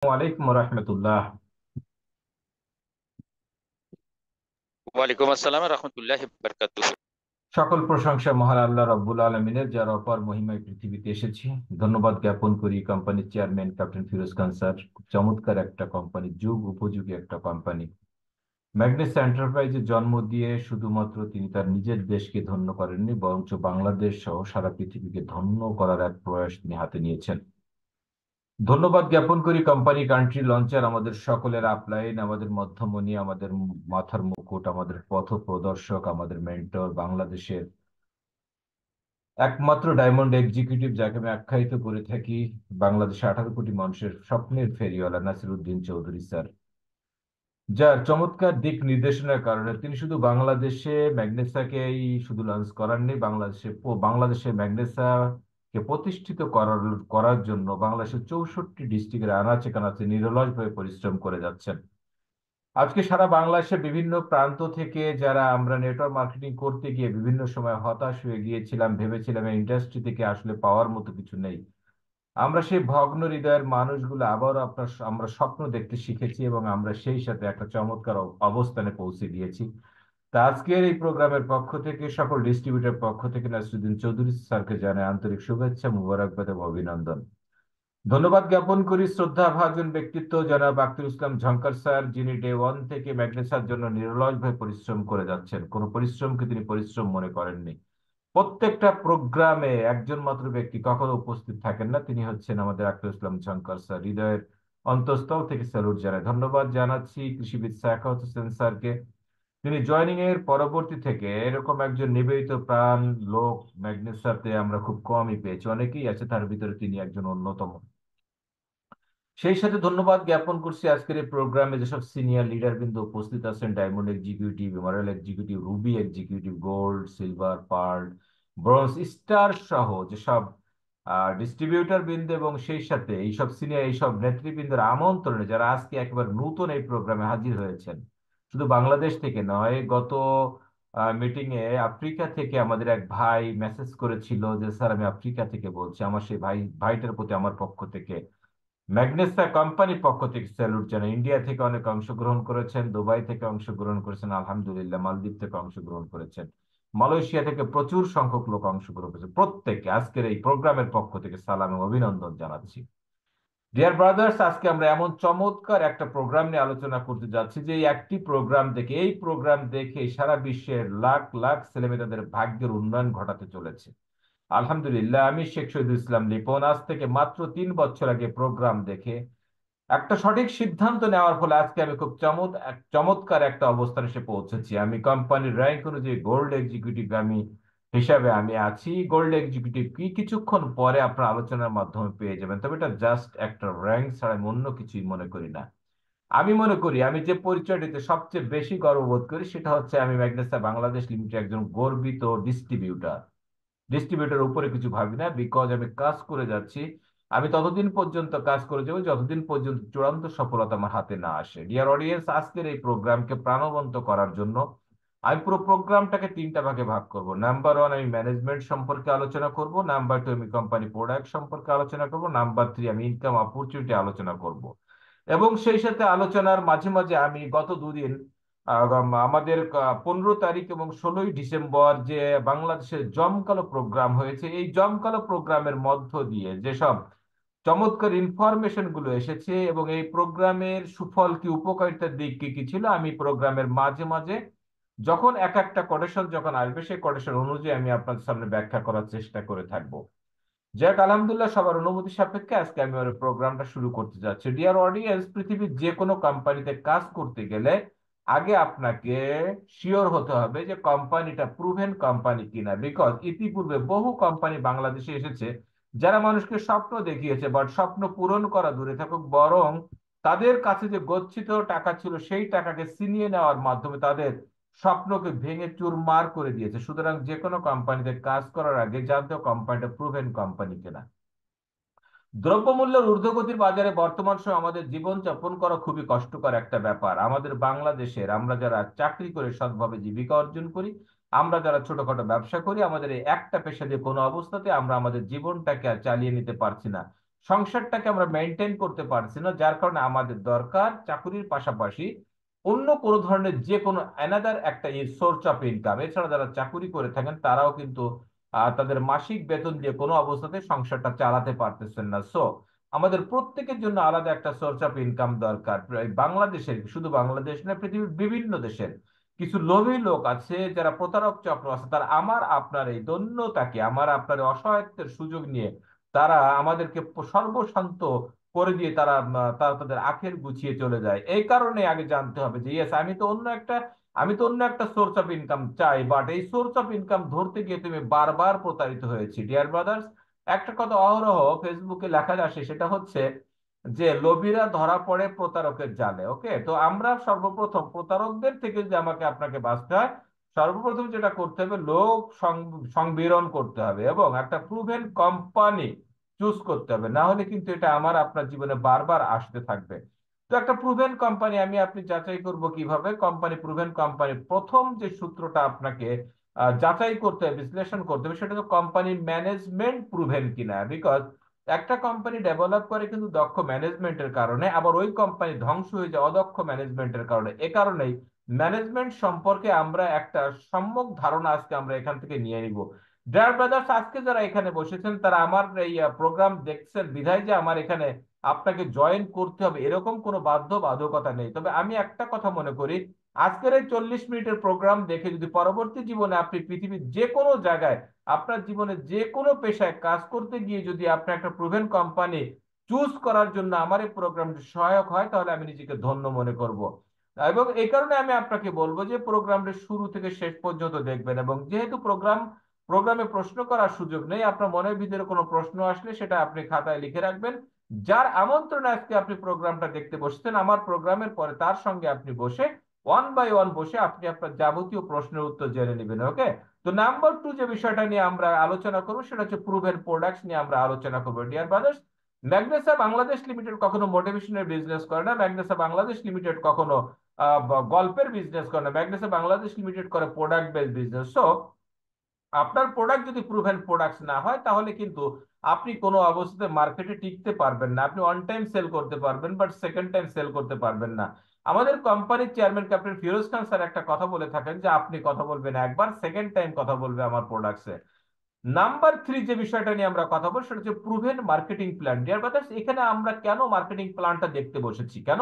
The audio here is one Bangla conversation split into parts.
ওয়ালাইকুম রহমতুল্লাহ। ওয়ালাইকুম আসসালাম রহমতুল্লাহ বারকাতুহ। সকল প্রশংসা মহান আল্লাহ রব্বুল আলমিনের, যার অপার মহিমায় পৃথিবীতে এসেছি। ধন্যবাদ জ্ঞাপন করি কোম্পানির চেয়ারম্যান ক্যাপ্টেন ফিরোজ খান স্যার। খুব চমৎকার একটা কোম্পানি, যুগ উপযোগী একটা কোম্পানি। ম্যাগনেস এন্টারপ্রাইজের জন্ম দিয়ে শুধুমাত্র তিনি তার নিজের দেশকে ধন্য করেননি, বরঞ্চ বাংলাদেশ সহ সারা পৃথিবীকে ধন্য করার এক প্রয়াস তিনি হাতে নিয়েছেন। ধন্যবাদ জ্ঞাপন করি কোম্পানি কান্ট্রি লঞ্চার, আমাদের সকলের আপলাইন, আমাদের মধ্যমণি, আমাদের মাথার মুকুট, আমাদের পথ প্রদর্শক, আমাদের মেন্টর, বাংলাদেশের একমাত্র ডায়মন্ড এক্সিকিউটিভ, যাকে আমি আখ্যায়িত করে থাকি বাংলাদেশে 18 কোটি মানুষের স্বপ্নের ফেরিওয়ালা, নাসিরুদ্দিন চৌধুরী স্যার। যার চমৎকার দিক নির্দেশনার কারণে তিনি শুধু বাংলাদেশে ম্যাগনেসাকেই শুধু লঞ্চ করাননি, বাংলাদেশে ম্যাগনেসাকে প্রতিষ্ঠিত করার করার জন্য বাংলাদেশের 64 ডিস্ট্রিক্টের আনাচে কানাচে নিরলসভাবে পরিশ্রম করে যাচ্ছেন। আজকে সারা বাংলাদেশের বিভিন্ন প্রান্ত থেকে যারা আমরা নেটওয়ার্ক মার্কেটিং করতে গিয়ে বিভিন্ন সময় হতাশ হয়ে গিয়েছিলাম, ভেবেছিলাম এই ইন্ডাস্ট্রি থেকে আসলে পাওয়ার মতো কিছু নেই, আমরা সেই ভগ্ন হৃদয়ের মানুষগুলো আবারও আমরা স্বপ্ন দেখতে শিখেছি এবং আমরা সেই সাথে একটা চমৎকার অবস্থানে পৌঁছে গিয়েছি। তা আজকের এই প্রোগ্রামের পক্ষ থেকে, সকল ডিস্ট্রিবিউটর পক্ষ থেকে নাসিরুদ্দিন চৌধুরী স্যারকে জানাই আন্তরিক শুভেচ্ছা, মুবারকবাদ এবং অভিনন্দন। ধন্যবাদ জ্ঞাপন করি শ্রদ্ধাভাজন ব্যক্তিত্ব জনাব আখতার ইসলাম ঝংকার স্যার, যিনি ডে ওয়ান থেকে ম্যাগনেসার জন্য নিরলসভাবে পরিশ্রম করে যাচ্ছেন। কোনো পরিশ্রমকে তিনি পরিশ্রম মনে করেননি। প্রত্যেকটা প্রোগ্রামে একজন মাত্র ব্যক্তি কখনো উপস্থিত থাকেন না, তিনি হচ্ছেন আমাদের আখতার ইসলাম ঝংকার স্যার। হৃদয়ের অন্তঃস্থল থেকে স্যালুট জানাই, ধন্যবাদ জানাচ্ছি কৃষিবিদ সাখাওয়াত হোসেন স্যারকে। তিনি জয়নিং এর পরবর্তী থেকে এরকম একজন নিবেদিত প্রাণ লোক ম্যাগনেসাতে আমরা খুব কমই পেয়েছি, অনেকেই আছে, তার ভিতরে তিনি একজন অন্যতম। সেই সাথে ধন্যবাদ জ্ঞাপন করছি আজকের এই প্রোগ্রামে যেসব সিনিয়র লিডার বিন্দু উপস্থিত আছেন, diamond executive, emerald executive, ruby executive, gold, silver, pearl, bronze, star সহ যেসব ডিস্ট্রিবিউটর বৃন্দ, এবং সেই সাথে এইসব সিনিয়র এইসব নেতৃবৃন্দের আমন্ত্রণে যারা আজকে একেবারে নতুন এই প্রোগ্রামে হাজির হয়েছেন। শুধু বাংলাদেশ থেকে নয়, গত মিটিং এ আফ্রিকা থেকে আমাদের এক ভাই মেসেজ করেছিল যে স্যার আমি আফ্রিকা থেকে বলছি, আমার সেই ভাইটার প্রতি আমার পক্ষ থেকে ম্যাগনেসা কোম্পানির পক্ষ থেকে স্যালুট জানাই। ইন্ডিয়া থেকে অনেক অংশগ্রহণ করেছেন, দুবাই থেকে অংশগ্রহণ করেছেন, আলহামদুলিল্লাহ মালদ্বীপ থেকে অংশগ্রহণ করেছেন, মালয়েশিয়া থেকে প্রচুর সংখ্যক লোক অংশগ্রহণ করেছেন। প্রত্যেককে আজকের এই প্রোগ্রামের পক্ষ থেকে সালাম এবং অভিনন্দন জানাচ্ছি। ডিয়ার ব্রাদার্স, আজকে আমরা এমন চমৎকার একটা প্রোগ্রাম নিয়ে আলোচনা করতে যাচ্ছি যে এই প্রোগ্রাম দেখে সারা বিশ্বের লাখ লাখ ছেলেমেয়ে তাদের ভাগ্যের উন্নয়ন ঘটাতে চলেছে। আলহামদুলিল্লাহ, আমি শেখ শহীদুল ইসলাম লিপন আজ থেকে মাত্র 3 বছর আগে প্রোগ্রাম দেখে একটা সঠিক সিদ্ধান্ত নেওয়ার ফলে আজকে আমি খুব চমৎকার একটা অবস্থানে এসে পৌঁছেছি। আমি কোম্পানির র্যাঙ্ক অনুযায়ী গোল্ড এক্সিকিউটিভ হিসাবে আমি আছি। গোল্ড এক্সিকিউটিভ কি কিছুক্ষণ পরে আপনার আলোচনার মাধ্যমে পেয়ে যাবেন, তবে এটা জাস্ট একটা র্যাঙ্ক ছাড়া আমি অন্য কিছুই মনে করি না। আমি মনে করি আমি যে পরিচয়টিতে সবচেয়ে বেশি গর্ববোধ করি সেটা হচ্ছে আমি ম্যাগনেসা বাংলাদেশ লিমিটেড একজন গর্বিত ডিস্ট্রিবিউটার। ডিস্ট্রিবিউটর উপরে কিছু ভাবি না, বিকজ আমি কাজ করে যাচ্ছি। আমি ততদিন পর্যন্ত কাজ করে যাবো যতদিন পর্যন্ত চূড়ান্ত সফলতা আমার হাতে না আসে। ডিয়ার অডিয়েন্স, আজকের এই প্রোগ্রামকে প্রাণবন্ত করার জন্য আমি পুরো প্রোগ্রামটাকে 3টা ভাগে ভাগ করব। নাম্বার ওয়ান, আমি ম্যানেজমেন্ট সম্পর্কে আলোচনা করব। নাম্বার টু, আমি কোম্পানি প্রোডাক্ট সম্পর্কে আলোচনা করব। নাম্বার থ্রি, আমি ইনকাম অপরচুনিটি আলোচনা করব। এবং সেই সাথে আলোচনার মাঝে মাঝে আমি গত দুদিন আমাদের 15 তারিখ এবং 16ই ডিসেম্বর যে বাংলাদেশের জমকালো প্রোগ্রাম হয়েছে, এই জমকালো প্রোগ্রামের মধ্য দিয়ে যেসব চমৎকার ইনফরমেশন গুলো এসেছে এবং এই প্রোগ্রামের সুফল কি, উপকারিতার দিক কি কি ছিল, আমি প্রোগ্রামের মাঝে মাঝে যখন এক একটা কোটেশন যখন আসবে সেই কোটেশন অনুযায়ী আমি আপনাদের সামনে ব্যাখ্যা করার চেষ্টা করে থাকবো। যাক আলহামদুলিল্লাহ, সবার অনুমতি সাপেক্ষে আজকে আমি ওর প্রোগ্রামটা শুরু করতে যাচ্ছি। ডিয়ার অডিয়েন্স, পৃথিবীর যে কোনো কোম্পানিতে কাজ করতে গেলে আগে আপনাকে শিওর হতে হবে যে কোম্পানিটা প্রুভেন কোম্পানি কিনা, বিকজ ইতিপূর্বে বহু কোম্পানি বাংলাদেশে এসেছে যারা মানুষকে স্বপ্ন দেখিয়েছে, বাট স্বপ্ন পূরণ করা দূরে থাকুক, বরং তাদের কাছে যে গচ্ছিত টাকা ছিল সেই টাকাকে ছিনিয়ে নেওয়ার মাধ্যমে তাদের স্বপ্নকে ভেঙে চুরমার করে দিয়েছে। সুতরাং যে কোনো কোম্পানিতে কাজ করার আগে জানতে হবে কোম্পানিটা প্রুভেন কোম্পানি কিনা। দ্রব্যমূল্যের ঊর্ধ্বগতির বাজারে বর্তমান সময়ে আমাদের জীবন যাপন করা খুবই কষ্টকর একটা ব্যাপার। আমাদের বাংলাদেশের আমরা যারা চাকরি করে সৎভাবে জীবিকা অর্জন করি, আমরা যারা ছোটখাটো ব্যবসা করি, আমাদের এই একটা পেশা দিয়ে কোনো অবস্থাতে আমরা আমাদের জীবনটাকে আর চালিয়ে নিতে পারছি না। সংসারটাকে আমরা মেনটেন করতে পারছি না, যার কারণে আমাদের দরকার চাকুরির পাশাপাশি অন্য কোনো ধরনের যে কোনো অ্যানাদার একটা সোর্স অফ ইনকাম। এছাড়া যারা চাকুরি করে থাকেন তারাও কিন্তু তাদের মাসিক বেতন দিয়ে কোনো অবস্থাতে সংসারটা চালাতে পারতেছেন না। সো আমাদের প্রত্যেকের জন্য আলাদা একটা সোর্স অফ ইনকাম দরকার। বাংলাদেশের, শুধু বাংলাদেশ না, পৃথিবীর বিভিন্ন দেশের কিছু লোভী লোক আছে, যারা প্রতারক চক্র আছে, তারা আমার আপনার এই দৈন্যতাকে, আমার আপনার এই অসহায়ত্বের সুযোগ নিয়ে তারা আমাদেরকে সর্বশান্ত করে দিয়ে তারা তাদের আখের গুছিয়ে চলে যায়। এই কারণে আগে জানতে হবে যে ইয়েস, আমি তো অন্য একটা সোর্স অফ ইনকাম চাই, বাট এই সোর্স অফ ইনকাম ধরতে গিয়ে তুমি বারবার প্রতারিত হয়েছি। ডিয়ার ব্রাদার্স, একটা কথা অহরহ ফেসবুকে লেখা আসে, সেটা হচ্ছে যে লোভীরা ধরা পড়ে প্রতারকের জালে। ওকে, তো আমরা সর্বপ্রথম প্রতারকদের থেকে যদি আমাকে আপনাকে বাঁচতে হয়, সর্বপ্রথম যেটা করতে হবে, লোক সংবিরণ করতে হবে এবং একটা প্রুভেন কোম্পানি চুজ করতে হবে। না হলে কিন্তু এটা আমার আপনার জীবনে বারবার আসতে থাকবে। তো একটা প্রুভেন কোম্পানি আমি আপনি যাচাই করব কিভাবে? কোম্পানি, প্রুভেন কোম্পানি, প্রথম যে সূত্রটা আপনাকে যাচাই করতে হবে, বিশ্লেষণ করতে হবে, সেটা হচ্ছে কোম্পানি ম্যানেজমেন্ট প্রুভেন কিনা। বিকজ একটা কোম্পানি ডেভেলপ করে কিন্তু দক্ষ ম্যানেজমেন্টের কারণে, আবার ওই কোম্পানি ধ্বংস হয়ে যায় অদক্ষ ম্যানেজমেন্টের কারণে। এ কারণেই ম্যানেজমেন্ট সম্পর্কে আমরা একটা সম্যক ধারণা আজকে আমরা এখান থেকে নিয়ে নিব। ডিয়ার ব্রাদার্স, আজকে যারা এখানে বসেছেন তারা আমার এই প্রোগ্রাম দেখছেন বিধায় যে আমার এখানে আপনাকে জয়েন করতে হবে এরকম কোনো বাধ্যবাধকতা নেই। তবে আমি একটা কথা মনে করি, আজকের এই 40 মিনিটের প্রোগ্রাম দেখে যদি পরবর্তী জীবনে আপনি পৃথিবীর যে কোনো জায়গায়, আপনার জীবনে যে কোনো পেশায় কাজ করতে গিয়ে যদি আপনি একটা প্রুভেন কোম্পানি চুজ করার জন্য আমার এই প্রোগ্রামটি সহায়ক হয়, তাহলে আমি নিজেকে ধন্য মনে করব। এবং এই কারণে আমি আপনাকে বলবো যে প্রোগ্রামটি শুরু থেকে শেষ পর্যন্ত দেখবেন। এবং যেহেতু প্রোগ্রামে প্রশ্ন করার সুযোগ নেই, আপনার মনের ভিতরে কোনো প্রশ্ন আসলে সেটা আপনি খাতায় লিখে রাখবেন। যার আমন্ত্রণে আজকে আপনি প্রোগ্রামটা দেখতে বসছেন, আমার প্রোগ্রামের পরে তার সঙ্গে আপনি বসে ওয়ান বাই ওয়ান বসে আপনি আপনার যাবতীয় প্রশ্নের উত্তর জেনে নেবেন। ওকে, তো নাম্বার টু যে বিষয়টা নিয়ে আমরা আলোচনা করবো সেটা হচ্ছে প্রুভেন প্রোডাক্টস নিয়ে আমরা আলোচনা করবো। ডিয়ার ব্রাদার্স, ম্যাগনেসা বাংলাদেশ লিমিটেড কখনো মোটিভেশনের বিজনেস করে না। ম্যাগনেসা বাংলাদেশ লিমিটেড কখনো গল্পের বিজনেস করে না। ম্যাগনেসা বাংলাদেশ লিমিটেড করে প্রোডাক্ট বেস বিজনেস। সো আপনার প্রোডাক্ট যদি প্রুভেন প্রোডাক্টস না হয়, তাহলে কিন্তু আপনি কোনো অবস্থাতে মার্কেটে টিকতে পারবেন না। আপনি ওয়ান টাইম সেল করতে পারবেন, বাট সেকেন্ড টাইম সেল করতে পারবেন না। আমাদের কোম্পানির চেয়ারম্যান ক্যাপ্টেন ফিরোজ খান স্যার একটা কথা বলে থাকেন যে আপনি কথা বলবেন একবার, সেকেন্ড টাইম কথা বলবে আমার প্রোডাক্টসে। নাম্বার থ্রি যে বিষয়টা নিয়ে আমরা কথা বলবো সেটা হচ্ছে proven marketing plan. Dear brothers, এখানে আমরা কেন মার্কেটিং প্ল্যানটা দেখতে বসেছি? কেন?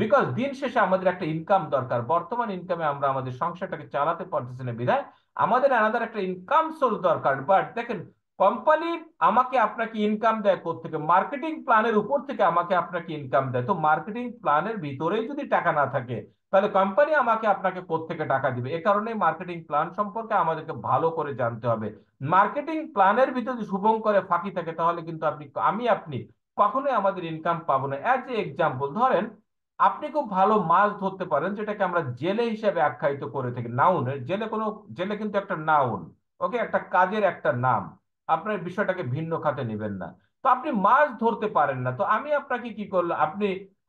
বিকজ দিন শেষে আমাদের একটা ইনকাম দরকার। বর্তমান ইনকামে আমরা আমাদের সংসারটাকে চালাতে পারতেছি না, বিধায় আমাদের আলাদা একটা ইনকাম সোর্স দরকার। বাট দেখেন, কোম্পানি আমাকে আপনাকে ইনকাম দেয় কোত্থেকে? মার্কেটিং প্ল্যানের উপর থেকে আমাকে আপনাকে ইনকাম দেয়। তো মার্কেটিং প্ল্যানের ভিতরেই যদি টাকা না থাকে, তাহলে কোম্পানি আমাকে আপনাকে কোত্থেকে টাকা দিবে? এ কারণে মার্কেটিং প্ল্যান সম্পর্কে আমাদেরকে ভালো করে জানতে হবে। মার্কেটিং প্ল্যানের ভিতরে যদি শুভঙ্করে ফাঁকি থাকে, তাহলে কিন্তু আপনি কখনোই আমাদের ইনকাম পাবো না। অ্যাজ এ এক্সাম্পল ধরেন, আপনি খুব ভালো মাছ ধরতে পারেন, যেটাকে আমরা জেলে হিসেবে আখ্যায়িত করে থাকি। নাউন, জেলে কিন্তু একটা নাউন। ওকে, একটা কাজের একটা নাম। আপনার বিষয়টাকে ভিন্ন খাতে নেবেন না। তো আপনি মাছ ধরতে পারেন না, তো আমি আপনাকে কি করলাম, আপনি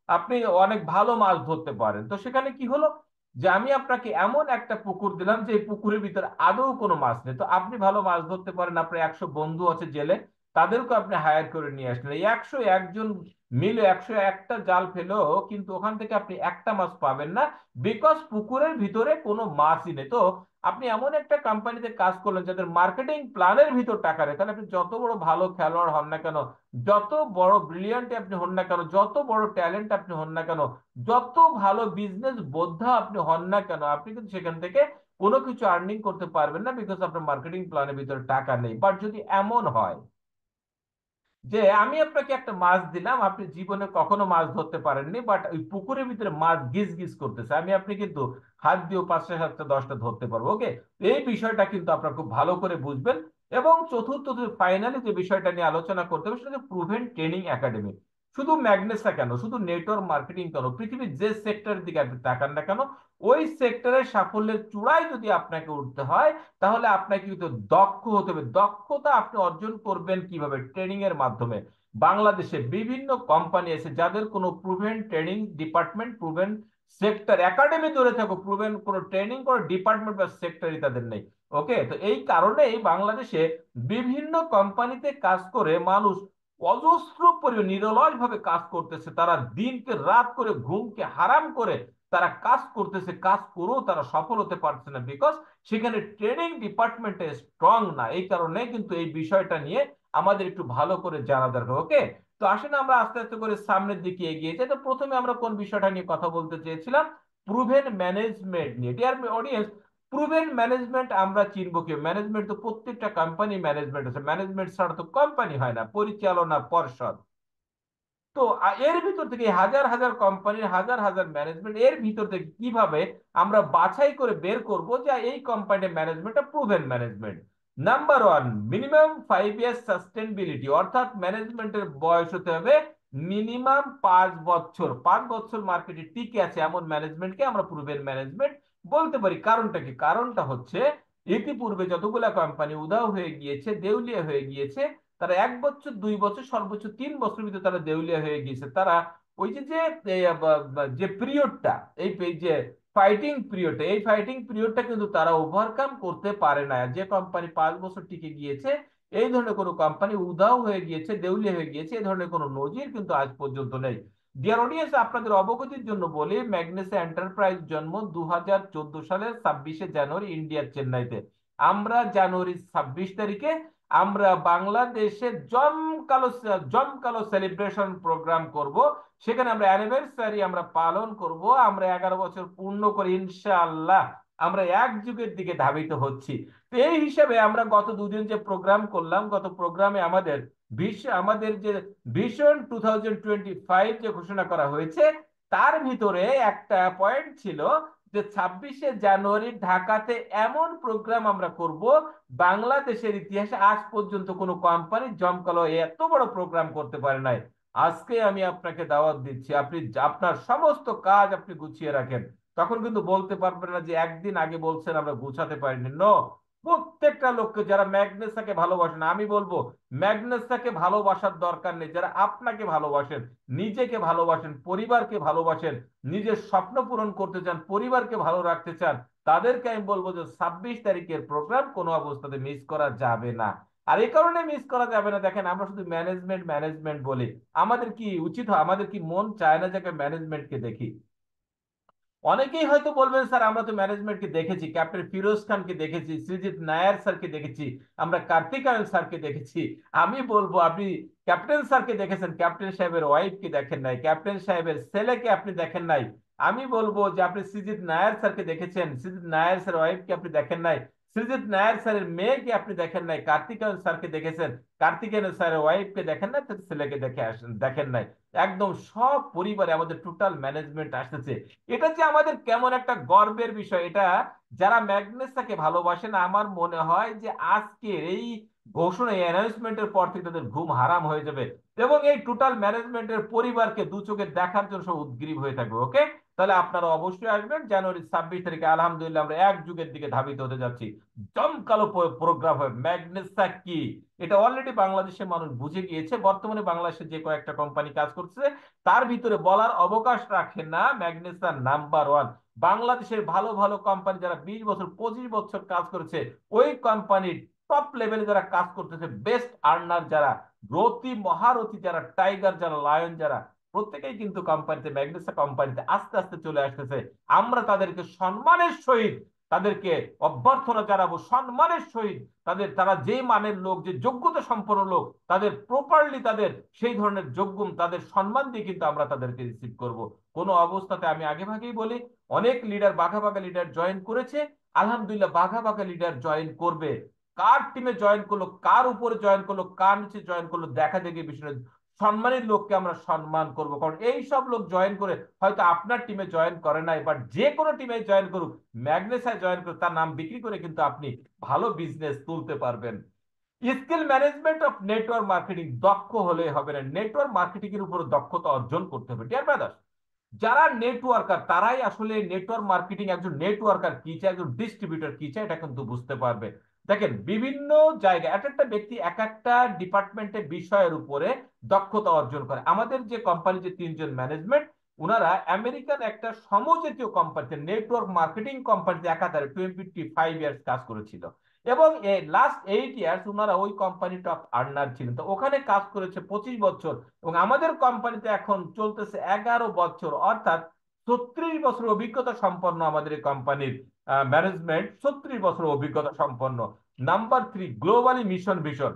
আপনি অনেক ভালো মাছ ধরতে পারেন, তো সেখানে কি হলো যে আমি আপনাকে এমন একটা পুকুর দিলাম যে এই পুকুরের ভিতরে আদৌ কোনো মাছ নেই। তো আপনি ভালো মাছ ধরতে পারেন, আপনার 100 বন্ধু আছে জেলে, তাদেরকে আপনি হায়ার করে নিয়ে আসলেন। এই 101 জন মিলে 101টা জাল ফেলেও কিন্তু ওখান থেকে আপনি একটা মাছ পাবেন না, বিকজ পুকুরের ভিতরে কোনো মাছই নেই। তো আপনি এমন একটা কোম্পানিতে কাজ করলেন যাদের মার্কেটিং প্ল্যানের ভিতর টাকা নেই, তাহলে আপনি যত বড় ভালো খেলোয়াড় হন না কেন, যত বড় ব্রিলিয়ান্ট আপনি হন না কেন, যত বড় ট্যালেন্ট আপনি হন না কেন, যত ভালো বিজনেস বোদ্ধা আপনি হন না কেন, আপনি কিন্তু সেখান থেকে কোনো কিছু আর্নিং করতে পারবেন না, বিকজ আপনার মার্কেটিং প্ল্যানের ভিতরে টাকা নেই। বাট যদি এমন হয় যে আমি আপনাকে একটা মাছ দিলাম, আপনি জীবনে কখনো মাছ ধরতে পারেননি, বাট ওই পুকুরের ভিতরে মাছ গিজ গিজ করতেছে, আপনি কিন্তু হাত দিয়ে 5টা 7টা 10টা ধরতে পারবো। ওকে, এই বিষয়টা কিন্তু আপনারা খুব ভালো করে বুঝবেন। এবং চতুর্থ, ফাইনালি যে বিষয়টা নিয়ে আলোচনা করতে হবে সেটা হচ্ছে প্রুভেন ট্রেনিং একাডেমি। শুধু ম্যাগনেসা কেন, শুধু নেটওয়ার্ক মার্কেটিং কেন, পৃথিবীর যে সেক্টরের দিকে আপনি তাকান না কেন, ওই সেক্টরের সাফল্যের চূড়ায় যদি আপনাকে উঠতে হয়, তাহলে আপনাকে কিন্তু দক্ষ হতে হবে। দক্ষতা আপনি অর্জন করবেন কিভাবে? ট্রেনিং এর মাধ্যমে। বাংলাদেশে বিভিন্ন কোম্পানি আছে যাদের কোনো proven training department, proven sector academy ধরে থাকো, প্রুভেন কোনো ট্রেনিং কোনো ডিপার্টমেন্ট বা সেক্টরই তাদের নেই। ওকে, তো এই কারণেই বাংলাদেশে বিভিন্ন কোম্পানিতে কাজ করে মানুষ অজস্র পরিমাণ নিরলস ভাবে কাজ করতেছে, তারা দিনকে রাত করে ঘুমকে হারাম করে তারা কাজ করতেছে, কাজ করেও তারা সফল হতে পারছে না, বিকজ সেখানে ট্রেনিং ডিপার্টমেন্টে স্ট্রং না। এই কারণে কিন্তু এই বিষয়টা নিয়ে আমাদের একটু ভালো করে জানা দরকার। ওকে, তো আসেন আমরা আস্তে আস্তে করে সামনের দিকে এগিয়ে যাই। তো প্রথমে আমরা কোন বিষয়টা নিয়ে কথা বলতে চেয়েছিলাম? প্রুভেন ম্যানেজমেন্ট নিয়ে। ডিয়ার অডিয়েন্স, প্রুভেন ম্যানেজমেন্ট আমরা চিনবো কি? ম্যানেজমেন্ট তো প্রত্যেকটা কোম্পানি ম্যানেজমেন্ট আছে, ম্যানেজমেন্ট ছাড়া তো কোম্পানি হয় না, পরিচালনা পর্ষদ। তো এর ভিতর থেকে হাজার হাজার কোম্পানির হাজার হাজার ম্যানেজমেন্ট, এর ভিতর থেকে কিভাবে আমরা বাছাই করে বের করব যে এই কোম্পানির ম্যানেজমেন্টটা proven management? Number one, minimum 5 year sustainability, অর্থাৎ ম্যানেজমেন্টের বয়স হতে হবে মিনিমাম 5 বছর। 5 বছর মার্কেটে টিকে আছে এমন ম্যানেজমেন্টকে আমরা প্রুভেন ম্যানেজমেন্ট বলতে পারি। কারণটা কি? কারণটা হচ্ছে ইতিপূর্বে যতগুলা কোম্পানি উধাও হয়ে গিয়েছে, দেউলিয়া হয়ে গিয়েছে, তারা 1 বছর 2 বছর সর্বোচ্চ 3 বছরের ভিতরে তারা দেউলিয়া হয়ে গিয়েছে। তারা ওই যে যে যে পিরিয়ডটা, এই যে ফাইটিং পিরিয়ডটা, এই ফাইটিং পিরিয়ডটা কিন্তু তারা ওভারকাম করতে পারে না। যে কোম্পানি 5 বছর টিকে গিয়েছে, এই ধরনের কোনো কোম্পানি উধাও হয়ে গিয়েছে, দেউলিয়া হয়ে গিয়েছে, এই ধরনের কোনো নজির কিন্তু আজ পর্যন্ত নেই। ডিয়ার অডিয়েন্স, আপনাদের অবগতির জন্য বলি, ম্যাগনেসা এন্টারপ্রাইজ জন্ম 2014 সালের 26শে জানুয়ারি ইন্ডিয়ার চেন্নাইতে। আমরা জানুয়ারি 26 তারিখে আমরা বাংলাদেশে জমকালো জমকালো সেলিব্রেশন প্রোগ্রাম করব। সেখানে আমরা অ্যানিভার্সারি আমরা পালন করব। আমরা 11 বছর পূর্ণ করে ইনশাআল্লাহ আমরা এক যুগের দিকে ধাবিত হচ্ছি। তো এই হিসাবে আমরা গত দুদিন যে প্রোগ্রাম করলাম, গত প্রোগ্রামে আমাদের যে ভিশন 2025 যে ঘোষণা করা হয়েছে, তার ভিতরে একটা পয়েন্ট ছিল যে 26শে জানুয়ারি ঢাকাতে এমন প্রোগ্রাম আমরা করব, বাংলাদেশের ইতিহাসে আজ পর্যন্ত কোনো কোম্পানি জমকালো এত বড় প্রোগ্রাম করতে পারে নাই। আজকে আমি আপনাকে দাওয়াত দিচ্ছি, আপনি আপনার সমস্ত কাজ আপনি গুছিয়ে রাখেন। তখন কিন্তু বলতে পারবেন না যে একদিন আগে বলছেন আমরা গুছাতে পারিনি। নো, প্রত্যেকটা লোককে, যারা ম্যাগনেসাকে ভালোবাসেন, আমি বলবো ম্যাগনেসাকে ভালোবাসার দরকার নেই। যারা আপনাকে ভালোবাসেন, নিজেকে ভালোবাসেন, পরিবারকে ভালোবাসেন, নিজের স্বপ্ন পূরণ করতে চান, পরিবারকে ভালো রাখতে চান, তাদেরকে আমি বলবো যে 26 তারিখের প্রোগ্রাম কোনো অবস্থাতে মিস করা যাবে না। আর এই কারণে মিস করা যাবে না, দেখেন আমরা শুধু ম্যানেজমেন্ট ম্যানেজমেন্ট বলি, আমাদের কি উচিত হয়, আমাদের কি মন চায় না যে ম্যানেজমেন্টকে দেখি? অনেকেই হয়তো বলবেন, স্যার আমরা তো ম্যানেজমেন্টকে দেখেছি, ক্যাপ্টেন ফিরোজ খানকে দেখেছি, সৃজিত নায়ার স্যারকে দেখেছি, আমরা কার্তিক আয়ন স্যারকে দেখেছি। আমি বলবো আপনি ক্যাপ্টেন স্যারকে দেখেছেন, ক্যাপ্টেন সাহেবের ওয়াইফকে দেখেন নাই, ক্যাপ্টেন সাহেবের ছেলেকে আপনি দেখেন নাই। আমি বলবো যে আপনি সৃজিত নায়ার স্যারকে দেখেছেন, সৃজিত নায়ার স্যার ওয়াইফকে আপনি দেখেন নাই, সৃজিত নায়ার স্যারের মেয়েকে আপনি দেখেন নাই, কার্তিক আয়ন স্যারকে দেখেছেন, কার্তিক আয়ন স্যারের ওয়াইফকে দেখেন নাই, তার ছেলেকে দেখে আসেন দেখেন নাই। একদম সব পরিবারে আমাদের টোটাল ম্যানেজমেন্ট আসতেছে। এটা যে আমাদের কেমন একটা গর্বের বিষয়, এটা যারা ম্যাগনেসাকে ভালোবাসেন, আমার মনে হয় যে আজকের এই ঘোষণা, এই অ্যানাউন্সমেন্টের পর থেকে তাদের ঘুম হারাম হয়ে যাবে, এবং এই টোটাল ম্যানেজমেন্টের পরিবারকে দু চোখে দেখার জন্য সব উদ্গ্রীব হয়ে থাকবে। ওকে, তাহলে আপনারা অবশ্যই আসবেন জানুয়ারি 26 তারিখে। আলহামদুলিল্লাহ আমরা এক যুগের দিকে ধাবিত হতে যাচ্ছি। জমকালো প্রোগ্রাম হবে। ম্যাগনেসা কি, এটা অলরেডি বাংলাদেশের মানুষ বুঝে গিয়েছে। বর্তমানে বাংলাদেশে যে কয়েকটা কোম্পানি কাজ করছে, তার ভিতরে বলার অবকাশ রাখে না ম্যাগনেসা নাম্বার ওয়ান। বাংলাদেশের ভালো ভালো কোম্পানি যারা 20 বছর 25 বছর কাজ করেছে, ওই কোম্পানির টপ লেভেলে যারা কাজ করতেছে, বেস্ট আর্নার যারা, রতি মহারথী যারা, টাইগার যারা, লায়ন যারা, প্রত্যেকেই কিন্তু কোম্পানিতে, ম্যাগনেসা কোম্পানিতে আস্তে আস্তে চলে আসতেছে। আমরা তাদেরকে সম্মানের সহিত তাদেরকে অভ্যর্থনা জানাবো, সম্মানের সহিত তারা যে মানের লোক, যে যোগ্যতা সম্পন্ন লোক, তাদের প্রপারলি তাদের সেই ধরনের যোগ্য, তাদের সম্মান দিয়ে কিন্তু আমরা তাদেরকে রিসিভ করব। কোনো অবস্থাতে, আমি আগে ভাগেই বলি, অনেক লিডার বাঘা বাঘা লিডার জয়েন করেছে, আলহামদুলিল্লাহ বাঘা বাঘা লিডার জয়েন করবে। কার টিমে জয়েন করলো, কার উপরে জয়েন করলো, কার নিচে জয়েন করলো, দেখা দেখি বিষয়। সম্মানের লোককে আমরা সম্মান করব, কারণ এই সব লোক জয়েন করে হয়তো আপনার টিমে জয়েন করে নাই, বাট যে কোনো টিমে জয়েন করুক, ম্যাগনেসায় জয়েন করুক, তার নাম বিক্রি করে কিন্তু আপনি ভালো বিজনেস তুলতে পারবেন। Skill management of network marketing, দক্ষ হলে হবে না, নেটওয়ার্ক মার্কেটিং এর উপর দক্ষতা অর্জন করতে হবে। ডিয়ার ব্রাদার্স, যারা নেটওয়ার্কার তারাই আসলে নেটওয়ার্ক মার্কেটিং, একজন নেটওয়ার্কার কি চায়, একজন ডিস্ট্রিবিউটর কি চায়, এটা কিন্তু বুঝতে পারবে। দেখেন বিভিন্ন জায়গায় এক একটা ব্যক্তি এক একটা ডিপার্টমেন্টের বিষয়ের উপরে দক্ষতা অর্জন করে। আমাদের যে কোম্পানি, যে তিনজন ম্যানেজমেন্ট, ওনারা আমেরিকান একটা সমজাতীয় কোম্পানিতে, নেটওয়ার্ক মার্কেটিং কোম্পানিতে একাধারে 25 ইয়ার্স কাজ করেছিল। এবং এই লাস্ট 8 ইয়ার্স ওনারা ওই কোম্পানি টপ আর্নার ছিলেন, তো ওখানে কাজ করেছে 25 বছর, এবং আমাদের কোম্পানিতে এখন চলতেছে 11 বছর, অর্থাৎ 36 বছর অভিজ্ঞতা সম্পন্ন আমাদের এই কোম্পানির ম্যানেজমেন্ট, 36 বছর অভিজ্ঞতা সম্পন্ন। Number 3, globally mission vision.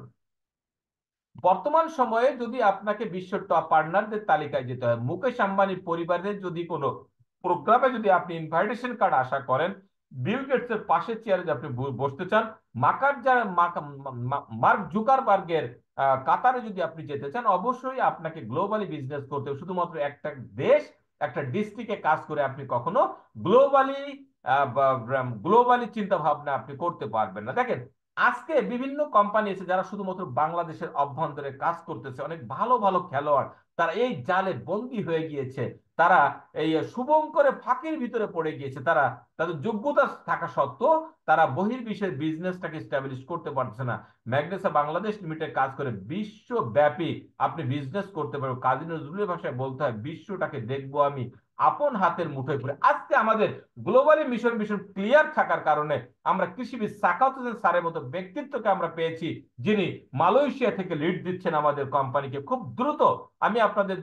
বর্তমান সময়ে যদি আপনাকে বিশ্ব টপ পার্টনারদের তালিকায় যেতে হয়, মুকেশ আম্বানির পরিবারের যদি কোনো প্রোগ্রামে যদি আপনি ইনভাইটেশন কার্ড আশা করেন, বিল গেটস এর পাশের চেয়ারে যদি আপনি বসতে চান, মার্ক জুকারবার্গের কাতারে যদি আপনি যেতে চান, অবশ্যই আপনাকে গ্লোবালি বিজনেস করতে হবে। শুধুমাত্র একটা দেশ, একটা ডিস্ট্রিক্টে কাজ করে আপনি কখনো গ্লোবালি গ্লোবালি চিন্তা ভাবনা আপনি করতে পারবেন না। দেখেন, আজকে বিভিন্ন কোম্পানি আছে যারা শুধুমাত্র বাংলাদেশের অভ্যন্তরে কাজ করতেছে, অনেক ভালো ভালো খেলোয়াড় তারা এই জালে বন্দী হয়ে গিয়েছে, তারা এই শুভঙ্করের ফাঁকির ভিতরে পড়ে গিয়েছে, তারা তাদের যোগ্যতা থাকা সত্ত্বেও তারা বহির্বিশ্বের বিজনেসটাকে স্টাবলিশ করতে পারছে না। ম্যাগনেসা বাংলাদেশ লিমিটেড কাজ করে বিশ্বব্যাপী আপনি বিজনেস করতে পারবেন। কাজী নজরুলের ভাষায় বলতে হয়, বিশ্বটাকে দেখবো আমি আপন হাতের মুঠোয় করে। আজকে আমাদের গ্লোবালি মিশন মিশন ক্লিয়ার থাকার কারণে আমরা কৃষিবিদ সাখাওয়াত হোসেন স্যারের মতো ব্যক্তিত্বকে আমরা পেয়েছি, যিনি মালয়েশিয়া থেকে লিড দিচ্ছেন আমাদের কোম্পানিকে। খুব দ্রুত আমি আপনাদের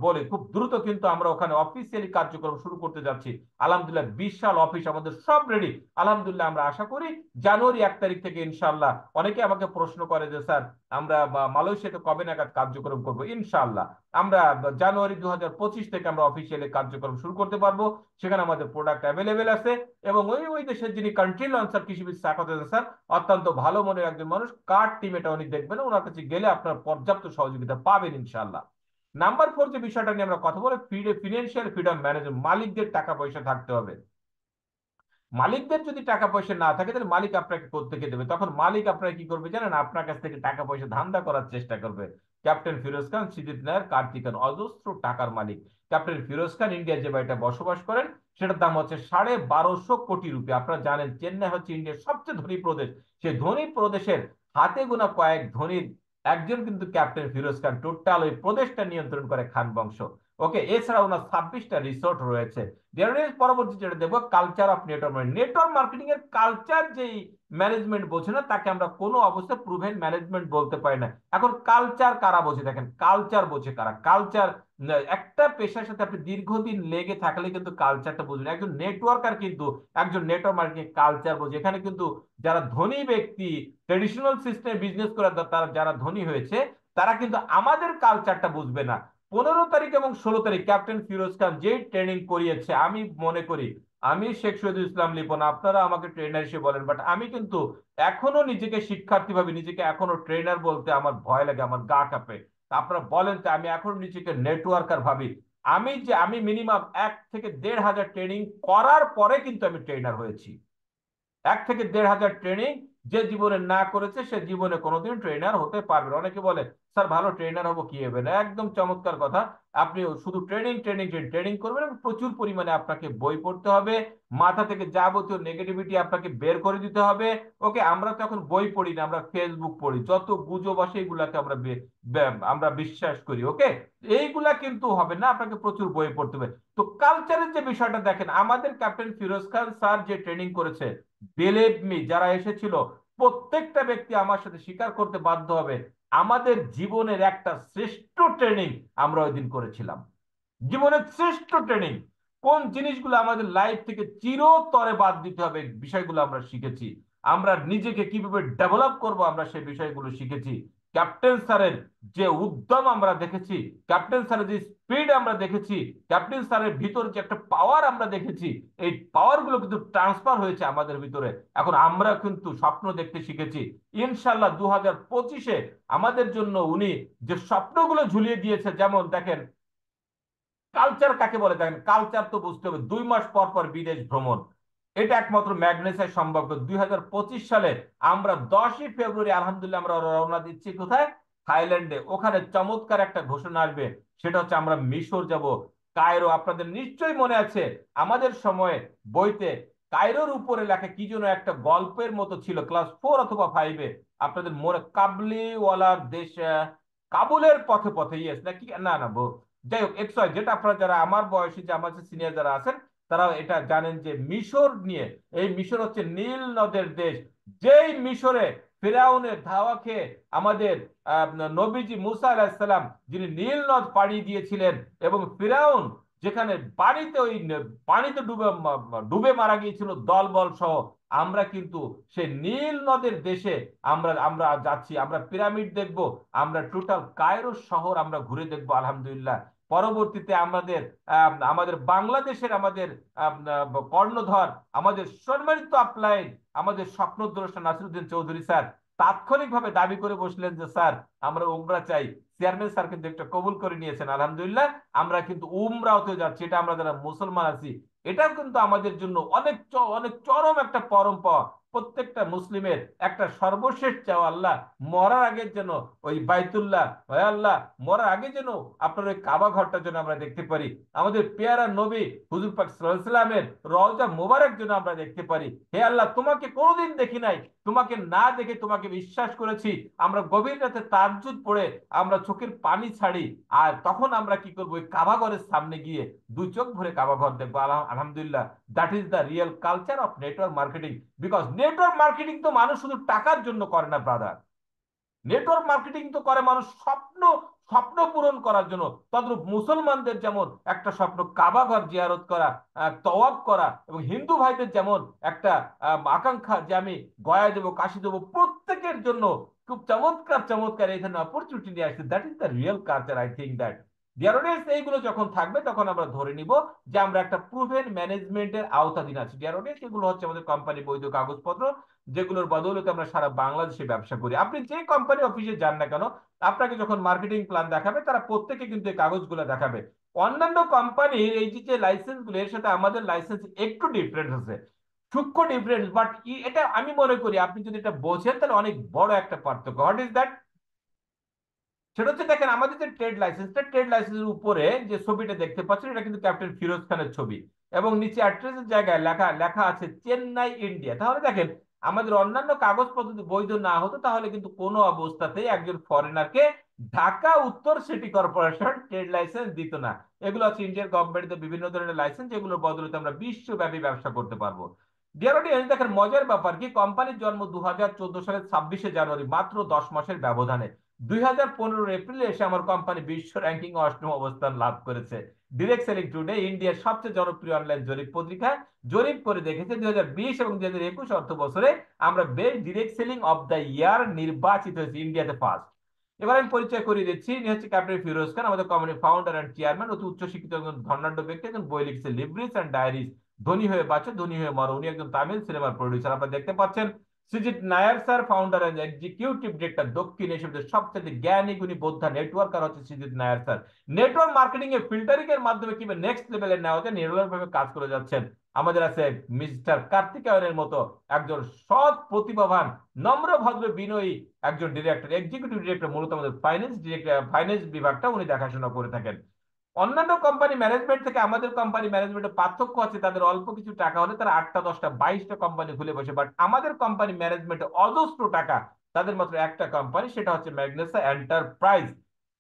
বলি, খুব দ্রুত কিন্তু আমরা ওখানে অফিসিয়ালি কার্যক্রম শুরু করতে যাচ্ছি। আলহামদুলিল্লাহ বিশাল অফিস আমাদের সব রেডি। আলহামদুলিল্লাহ আমরা আশা করি জানুয়ারি 1 তারিখ থেকে ইনশাল্লাহ। অনেকে আমাকে প্রশ্ন করে যে স্যার আমরা মালয়েশিয়াতে কবে নাগাদ কার্যক্রম করব, ইনশাল্লাহ আমরা জানুয়ারি 2025 থেকে আমরা অফিসিয়ালি কার্যক্রম শুরু করতে পারবো। সেখানে আমাদের প্রোডাক্ট অ্যাভেলেবেল আছে, এবং ওই দেশের যিনি কান্ট্রি লঞ্চার কৃষিবিদ সাখাওয়াত হোসেন স্যার অত্যন্ত ভালো মনের একজন মানুষ। কার টিম এটা উনি দেখবেন, ওনার কাছে গেলে আপনার পর্যাপ্ত সহযোগিতা পাবেন ইনশাল্লাহ। নাম্বার 4 যে বিষয়টা নিয়ে আমরা কথা বলি, ফিনান্সিয়াল ফ্রিডম ম্যানেজমেন্ট। মালিকদের টাকা পয়সা থাকতে হবে। মালিকদের যদি টাকা পয়সা না থাকে, তাহলে মালিক আপনাকে কোত্থেকে দেবে? তখন মালিক আপনাকে কি করবে জানেন? আপনার কাছ থেকে টাকা পয়সা ধান্দা করার চেষ্টা করবে। ক্যাপ্টেন ফিরোজ খান, সৃজিত নায়ার, কার্তিক খান, অজস্র টাকার মালিক। ক্যাপ্টেন ফিরোজ খান ইন্ডিয়ার যে বাড়িটা বসবাস করেন, সেটার দাম হচ্ছে 1250 কোটি রুপি। আপনারা জানেন চেন্নাই হচ্ছে ইন্ডিয়ার সবচেয়ে ধনী প্রদেশ। সেই ধনী প্রদেশের হাতে গোনা কয়েক ধনীর একজন কিন্তু ক্যাপ্টেন ফিরোজ খান। টোটাল ওই প্রদেশটা নিয়ন্ত্রণ করে খান বংশ। ওকে, এছাড়া ওনার 26টা রিসোর্ট রয়েছে। পরবর্তী যেটা দেখবো, culture of network marketing. Network marketing এর কালচার যেই ম্যানেজমেন্ট বোঝে না, তাকে আমরা কোনো অবস্থায় প্রুভেন ম্যানেজমেন্ট বলতে পারি না। এখন কালচার কারা বোঝে? দেখেন, কালচার বোঝে কারা? কালচার একটা পেশার সাথে আপনি দীর্ঘদিন লেগে থাকলে কিন্তু কালচারটা বুঝবেন। একজন নেটওয়ার্কার কিন্তু একজন নেটওয়ার্ক মার্কেটিং কালচার বোঝে। এখানে কিন্তু যারা ধনী ব্যক্তি, ট্রেডিশনাল সিস্টেমে বিজনেস করে তারা যারা ধনী হয়েছে, তারা কিন্তু আমাদের কালচারটা বুঝবে না। 15 তারিখ এবং 16 তারিখ ক্যাপ্টেন ফিরোজ খান যে ট্রেনিং করিয়েছে, আমি মনে করি, আমি শেখ শহীদুল ইসলাম লিপন, আপনারা আমাকে ট্রেনার হিসেবে বলেন, বাট আমি কিন্তু এখনো নিজেকে শিক্ষার্থী ভাবি, নিজেকে এখনো ট্রেনার বলতে আমার ভয় লাগে, আমার গা কাঁপে। আপনারা বলেন তো, আমি এখনো নিজেকে নেটওয়ার্কার ভাবি। আমি মিনিমাম 1 থেকে 1.5 হাজার ট্রেনিং করার পরে কিন্তু আমি ট্রেনার হয়েছি। 1 থেকে 1.5 হাজার ট্রেনিং যে জীবনে না করেছে, সে জীবনে কোনোদিন ট্রেনার হতে পারবে না। অনেকে বলে স্যার ভালো ট্রেনার হবো, কি হবে না? একদম চমৎকার কথা। আপনি শুধু ট্রেনিং ট্রেনিং ট্রেনিং করবেন, এবং প্রচুর পরিমাণে আপনাকে বই পড়তে হবে। মাথা থেকে যাবতীয় নেগেটিভিটি আপনাকে বের করে দিতে হবে। ওকে, আমরা তো এখন বই পড়ি না, আমরা ফেসবুক পড়ি। যত গুজব আসে এগুলাকে আমরা বিশ্বাস করি। ওকে, এইগুলা কিন্তু হবে না, আপনাকে প্রচুর বই পড়তে হবে। তো কালচারের যে বিষয়টা দেখেন, আমাদের ক্যাপ্টেন ফিরোজ খান স্যার যে ট্রেনিং করেছে, বিলিভ মি, যারা এসেছিল প্রত্যেকটা ব্যক্তি আমার সাথে স্বীকার করতে বাধ্য হবে, আমাদের জীবনের একটা শ্রেষ্ঠ ট্রেনিং আমরা ওই দিন করেছিলাম। জীবনের শ্রেষ্ঠ ট্রেনিং। কোন জিনিসগুলো আমাদের লাইফ থেকে চিরতরে বাদ দিতে হবে, বিষয়গুলো আমরা শিখেছি। আমরা নিজেকে কিভাবে ডেভেলপ করব, আমরা সেই বিষয়গুলো শিখেছি। ক্যাপ্টেন স্যারের যে উদ্যম আমরা দেখেছি, ক্যাপ্টেন স্যারের যে স্পিড আমরা দেখেছি, ক্যাপ্টেন স্যারের ভিতর যে একটা পাওয়ার আমরা দেখেছি, এই পাওয়ার গুলো কিন্তু ট্রান্সফার হয়েছে আমাদের ভিতরে। এখন আমরা কিন্তু স্বপ্ন দেখতে শিখেছি। ইনশাল্লাহ 2025-এ আমাদের জন্য উনি যে স্বপ্নগুলো ঝুলিয়ে দিয়েছে, যেমন দেখেন, কালচার কাকে বলে? দেখেন, কালচার তো বুঝতে হবে 2 মাস পর পর বিদেশ ভ্রমণ। এটা একমাত্র ম্যাগনেসের সম্ভব। 2025 সালে আমরা 10ই ফেব্রুয়ারি আলহামদুলিল্লাহ আমরা রওনা দিচ্ছি কোথায়? থাইল্যান্ডে। ওখানে চমৎকার একটা ঘোষণা আসবে, সেটা হচ্ছে আমরা মিশর যাব, কায়রো। আপনাদের নিশ্চয়ই মনে আছে আমাদের সময়ে বইতে কায়রোর উপরে লেখা কি যেন একটা গল্পের মতো ছিল, ক্লাস 4 অথবা 5-এ। আপনাদের মনে, কাবলিওয়ালার দেশ, কাবুলের পথে পথে, ইয়েস নাকি, না না যাই হোক, এক্স ওয়াই, যেটা আপনারা যারা আমার বয়সী, যে আমার সিনিয়র যারা আছেন, তারা এটা জানেন যে মিশর নিয়ে, এই মিশর হচ্ছে নীল নদের দেশ। যেই মিশরে ফিরাউনের ধাওয়া খেয়ে আমাদের নবীজি মুসা আলাহিসাল্লাম, যিনি নীল নদ পাড়ি দিয়েছিলেন, এবং ফিরাউন যেখানে পানিতে পানিতে ডুবে ডুবে মারা গিয়েছিল দলবল সহ, আমরা কিন্তু সেই নীল নদের দেশে আমরা আমরা যাচ্ছি। আমরা পিরামিড দেখব, আমরা টোটাল কায়রো শহর আমরা ঘুরে দেখব আলহামদুলিল্লাহ। পরবর্তীতে আমাদের আমাদের বাংলাদেশের আমাদের কর্ণধর, আমাদের সম্মানিত আপলাইন, আমাদের স্বপ্নদ্রষ্টা নাসিরুদ্দিন চৌধুরী স্যার তাৎক্ষণিকভাবে দাবি করে বসলেন যে স্যার আমরা উমরা চাই। চেয়ারম্যান স্যার কিন্তু একটা কবুল করে নিয়েছেন আলহামদুলিল্লাহ। আমরা কিন্তু উমরাওতে যাচ্ছি, এটা আমরা যারা মুসলমান আছি, এটাও কিন্তু আমাদের জন্য অনেক অনেক চরম একটা পরম্পরা। প্রত্যেকটা মুসলিমের একটা সর্বশেষ চাওয়া, আল্লাহ মরার আগে যেন ওই বাইতুল্লাহ, আল্লাহ মরার আগে যেন আপনার ওই কাবা ঘরটা যেন আমরা দেখতে পারি, আমাদের পেয়ারা নবী হুজুর পাক সাল্লাল্লাহু আলাইহি সাল্লামের রওজা মোবারক যেন আমরা দেখতে পারি। হে আল্লাহ, তোমাকে কোনোদিন দেখি নাই, তোমাকে না দেখে তোমাকে বিশ্বাস করেছি। আমরা গভীর রাতে তাহাজ্জুদ পড়ে আমরা চোখের পানি ছাড়ি, আর তখন আমরা কি করবো, ওই কাবা ঘরের সামনে গিয়ে দুই চোখ ভরে কাবা ঘর দেখবো। আলহামদুলিল্লাহ, that is the real culture of network marketing. Because network marketing তো মানুষ শুধু টাকার জন্য করে না ব্রাদার, নেটওয়ার্ক মার্কেটিং তো করে মানুষ স্বপ্ন স্বপ্ন পূরণ করার জন্য। তদ্রূপ মুসলমানদের যেমন একটা স্বপ্ন কাবা ঘর জিয়ারত করা, তওয়াব করা, এবং হিন্দু ভাইদের যেমন একটা আকাঙ্ক্ষা যে আমি গয়া দেবো, কাশি দেবো, প্রত্যেকের জন্য খুব চমৎকার চমৎকার এই ধরনের অপরচুনিটি নিয়ে আসছে। That is the real culture, I think that dear audience, এইগুলো যখন থাকবে তখন আমরা ধরে নিব যে আমরা একটা প্রুভেন ম্যানেজমেন্টের আওতাধীন আছি। ডিয়ার অডিয়েন্স, এগুলো হচ্ছে আমাদের কোম্পানি বৈধ কাগজপত্র, যেগুলোর বদৌলতে আমরা সারা বাংলাদেশে ব্যবসা করি। আপনি যে কোম্পানি অফিসে যান না কেন, আপনাকে যখন মার্কেটিং প্ল্যান দেখাবে, তারা প্রত্যেকে কিন্তু এই কাগজগুলো দেখাবে। অন্যান্য কোম্পানির এই যে লাইসেন্স গুলো, এর সাথে আমাদের লাইসেন্স একটু ডিফারেন্স আছে, সূক্ষ্ম ডিফারেন্স, বাট এটা আমি মনে করি আপনি যদি এটা বোঝেন তাহলে অনেক বড় একটা পার্থক্য। What is that? সেটা হচ্ছে, দেখেন আমাদের যে ট্রেড লাইসেন্সের উপরে যে ছবিটা দেখতে পাচ্ছেন, এটা কিন্তু ক্যাপ্টেন ফিরোজ খানের ছবি, এবং নিচে অ্যাড্রেসের জায়গায় লেখা লেখা আছে চেন্নাই, ইন্ডিয়া। তাহলে দেখেন, আমাদের অন্যান্য কাগজপত্র যদি বৈধ না হতো, তাহলে কিন্তু কোনো অবস্থাতেই একজন ফরেনারকে ঢাকা উত্তর সিটি কর্পোরেশন ট্রেড লাইসেন্স দিত না। এগুলো হচ্ছে ইন্ডিয়ান গভর্নমেন্টের বিভিন্ন ধরনের লাইসেন্স, যেগুলোর বদলে আমরা বিশ্বব্যাপী ব্যবসা করতে পারবো। ডিয়ার অডিয়েন্স, দেখেন মজার ব্যাপার কি, কোম্পানির জন্ম 2014 সালের 26শে জানুয়ারি, মাত্র 10 মাসের ব্যবধানে। 2015 এপ্রিলে এসে আমার কোম্পানি বিশ্ব র্যাঙ্কিং অষ্টম অবস্থান লাভ করেছে। ডিরেক্ট সেলিং টুডে, ইন্ডিয়ার সবচেয়ে জনপ্রিয় অনলাইন জরিপ পত্রিকা, জরিপ করে দেখেছে 2020 এবং 2021 অর্থ বছরে আমরা best direct selling of the year নির্বাচিত হয়েছি, ইন্ডিয়াতে ফার্স্ট। এবার আমি পরিচয় করিয়ে দিচ্ছি, ইনি হচ্ছে ক্যাপ্টেন ফিরোজ খান, আমাদের কোম্পানির ফাউন্ডার এন্ড চেয়ারম্যান, অতি উচ্চশিক্ষিত একজন ধনাঢ্য ব্যক্তি, একজন বই লিখছে লিব্রিস অ্যান্ড ডায়েরিজ, ধনী হয়ে বাঁচো ধনী হয়ে মরো। উনি একজন তামিল সিনেমার প্রডিউসার, আপনারা দেখতে পাচ্ছেন। Srijit Nair sir, founder and executive director, দক্ষিণ এশিয়ার সবচেয়ে জ্ঞানী গুণী বোদ্ধা নেটওয়ার্কার হচ্ছে Srijit Nair sir. Network marketing এর ফিল্টারিং এর মাধ্যমে কিভাবে নেক্সট লেভেলে নেওয়া যায় নির্ভরভাবে কাজ করে যাচ্ছেন। আমাদের আছে মিস্টার কার্তিকেয়নের মতো একজন সৎ, প্রতিভাবান, নম্র, ভদ্র, বিনয়ী একজন ডিরেক্টর, এক্সিকিউটিভ ডিরেক্টর, মূলত আমাদের ফাইন্যান্স ডিরেক্টর, ফাইন্যান্স বিভাগটা উনি দেখাশোনা করে থাকেন। অন্যান্য কোম্পানি ম্যানেজমেন্ট থেকে আমাদের কোম্পানি ম্যানেজমেন্টের পার্থক্য আছে, তাদের অল্প কিছু টাকা হলে তারা 8টা 10টা 22টা কোম্পানি খুলে বসে, বাট আমাদের কোম্পানি ম্যানেজমেন্টে অজস্র টাকা, তাদের মাত্র একটা কোম্পানি, সেটা হচ্ছে ম্যাগনেসা এন্টারপ্রাইজ।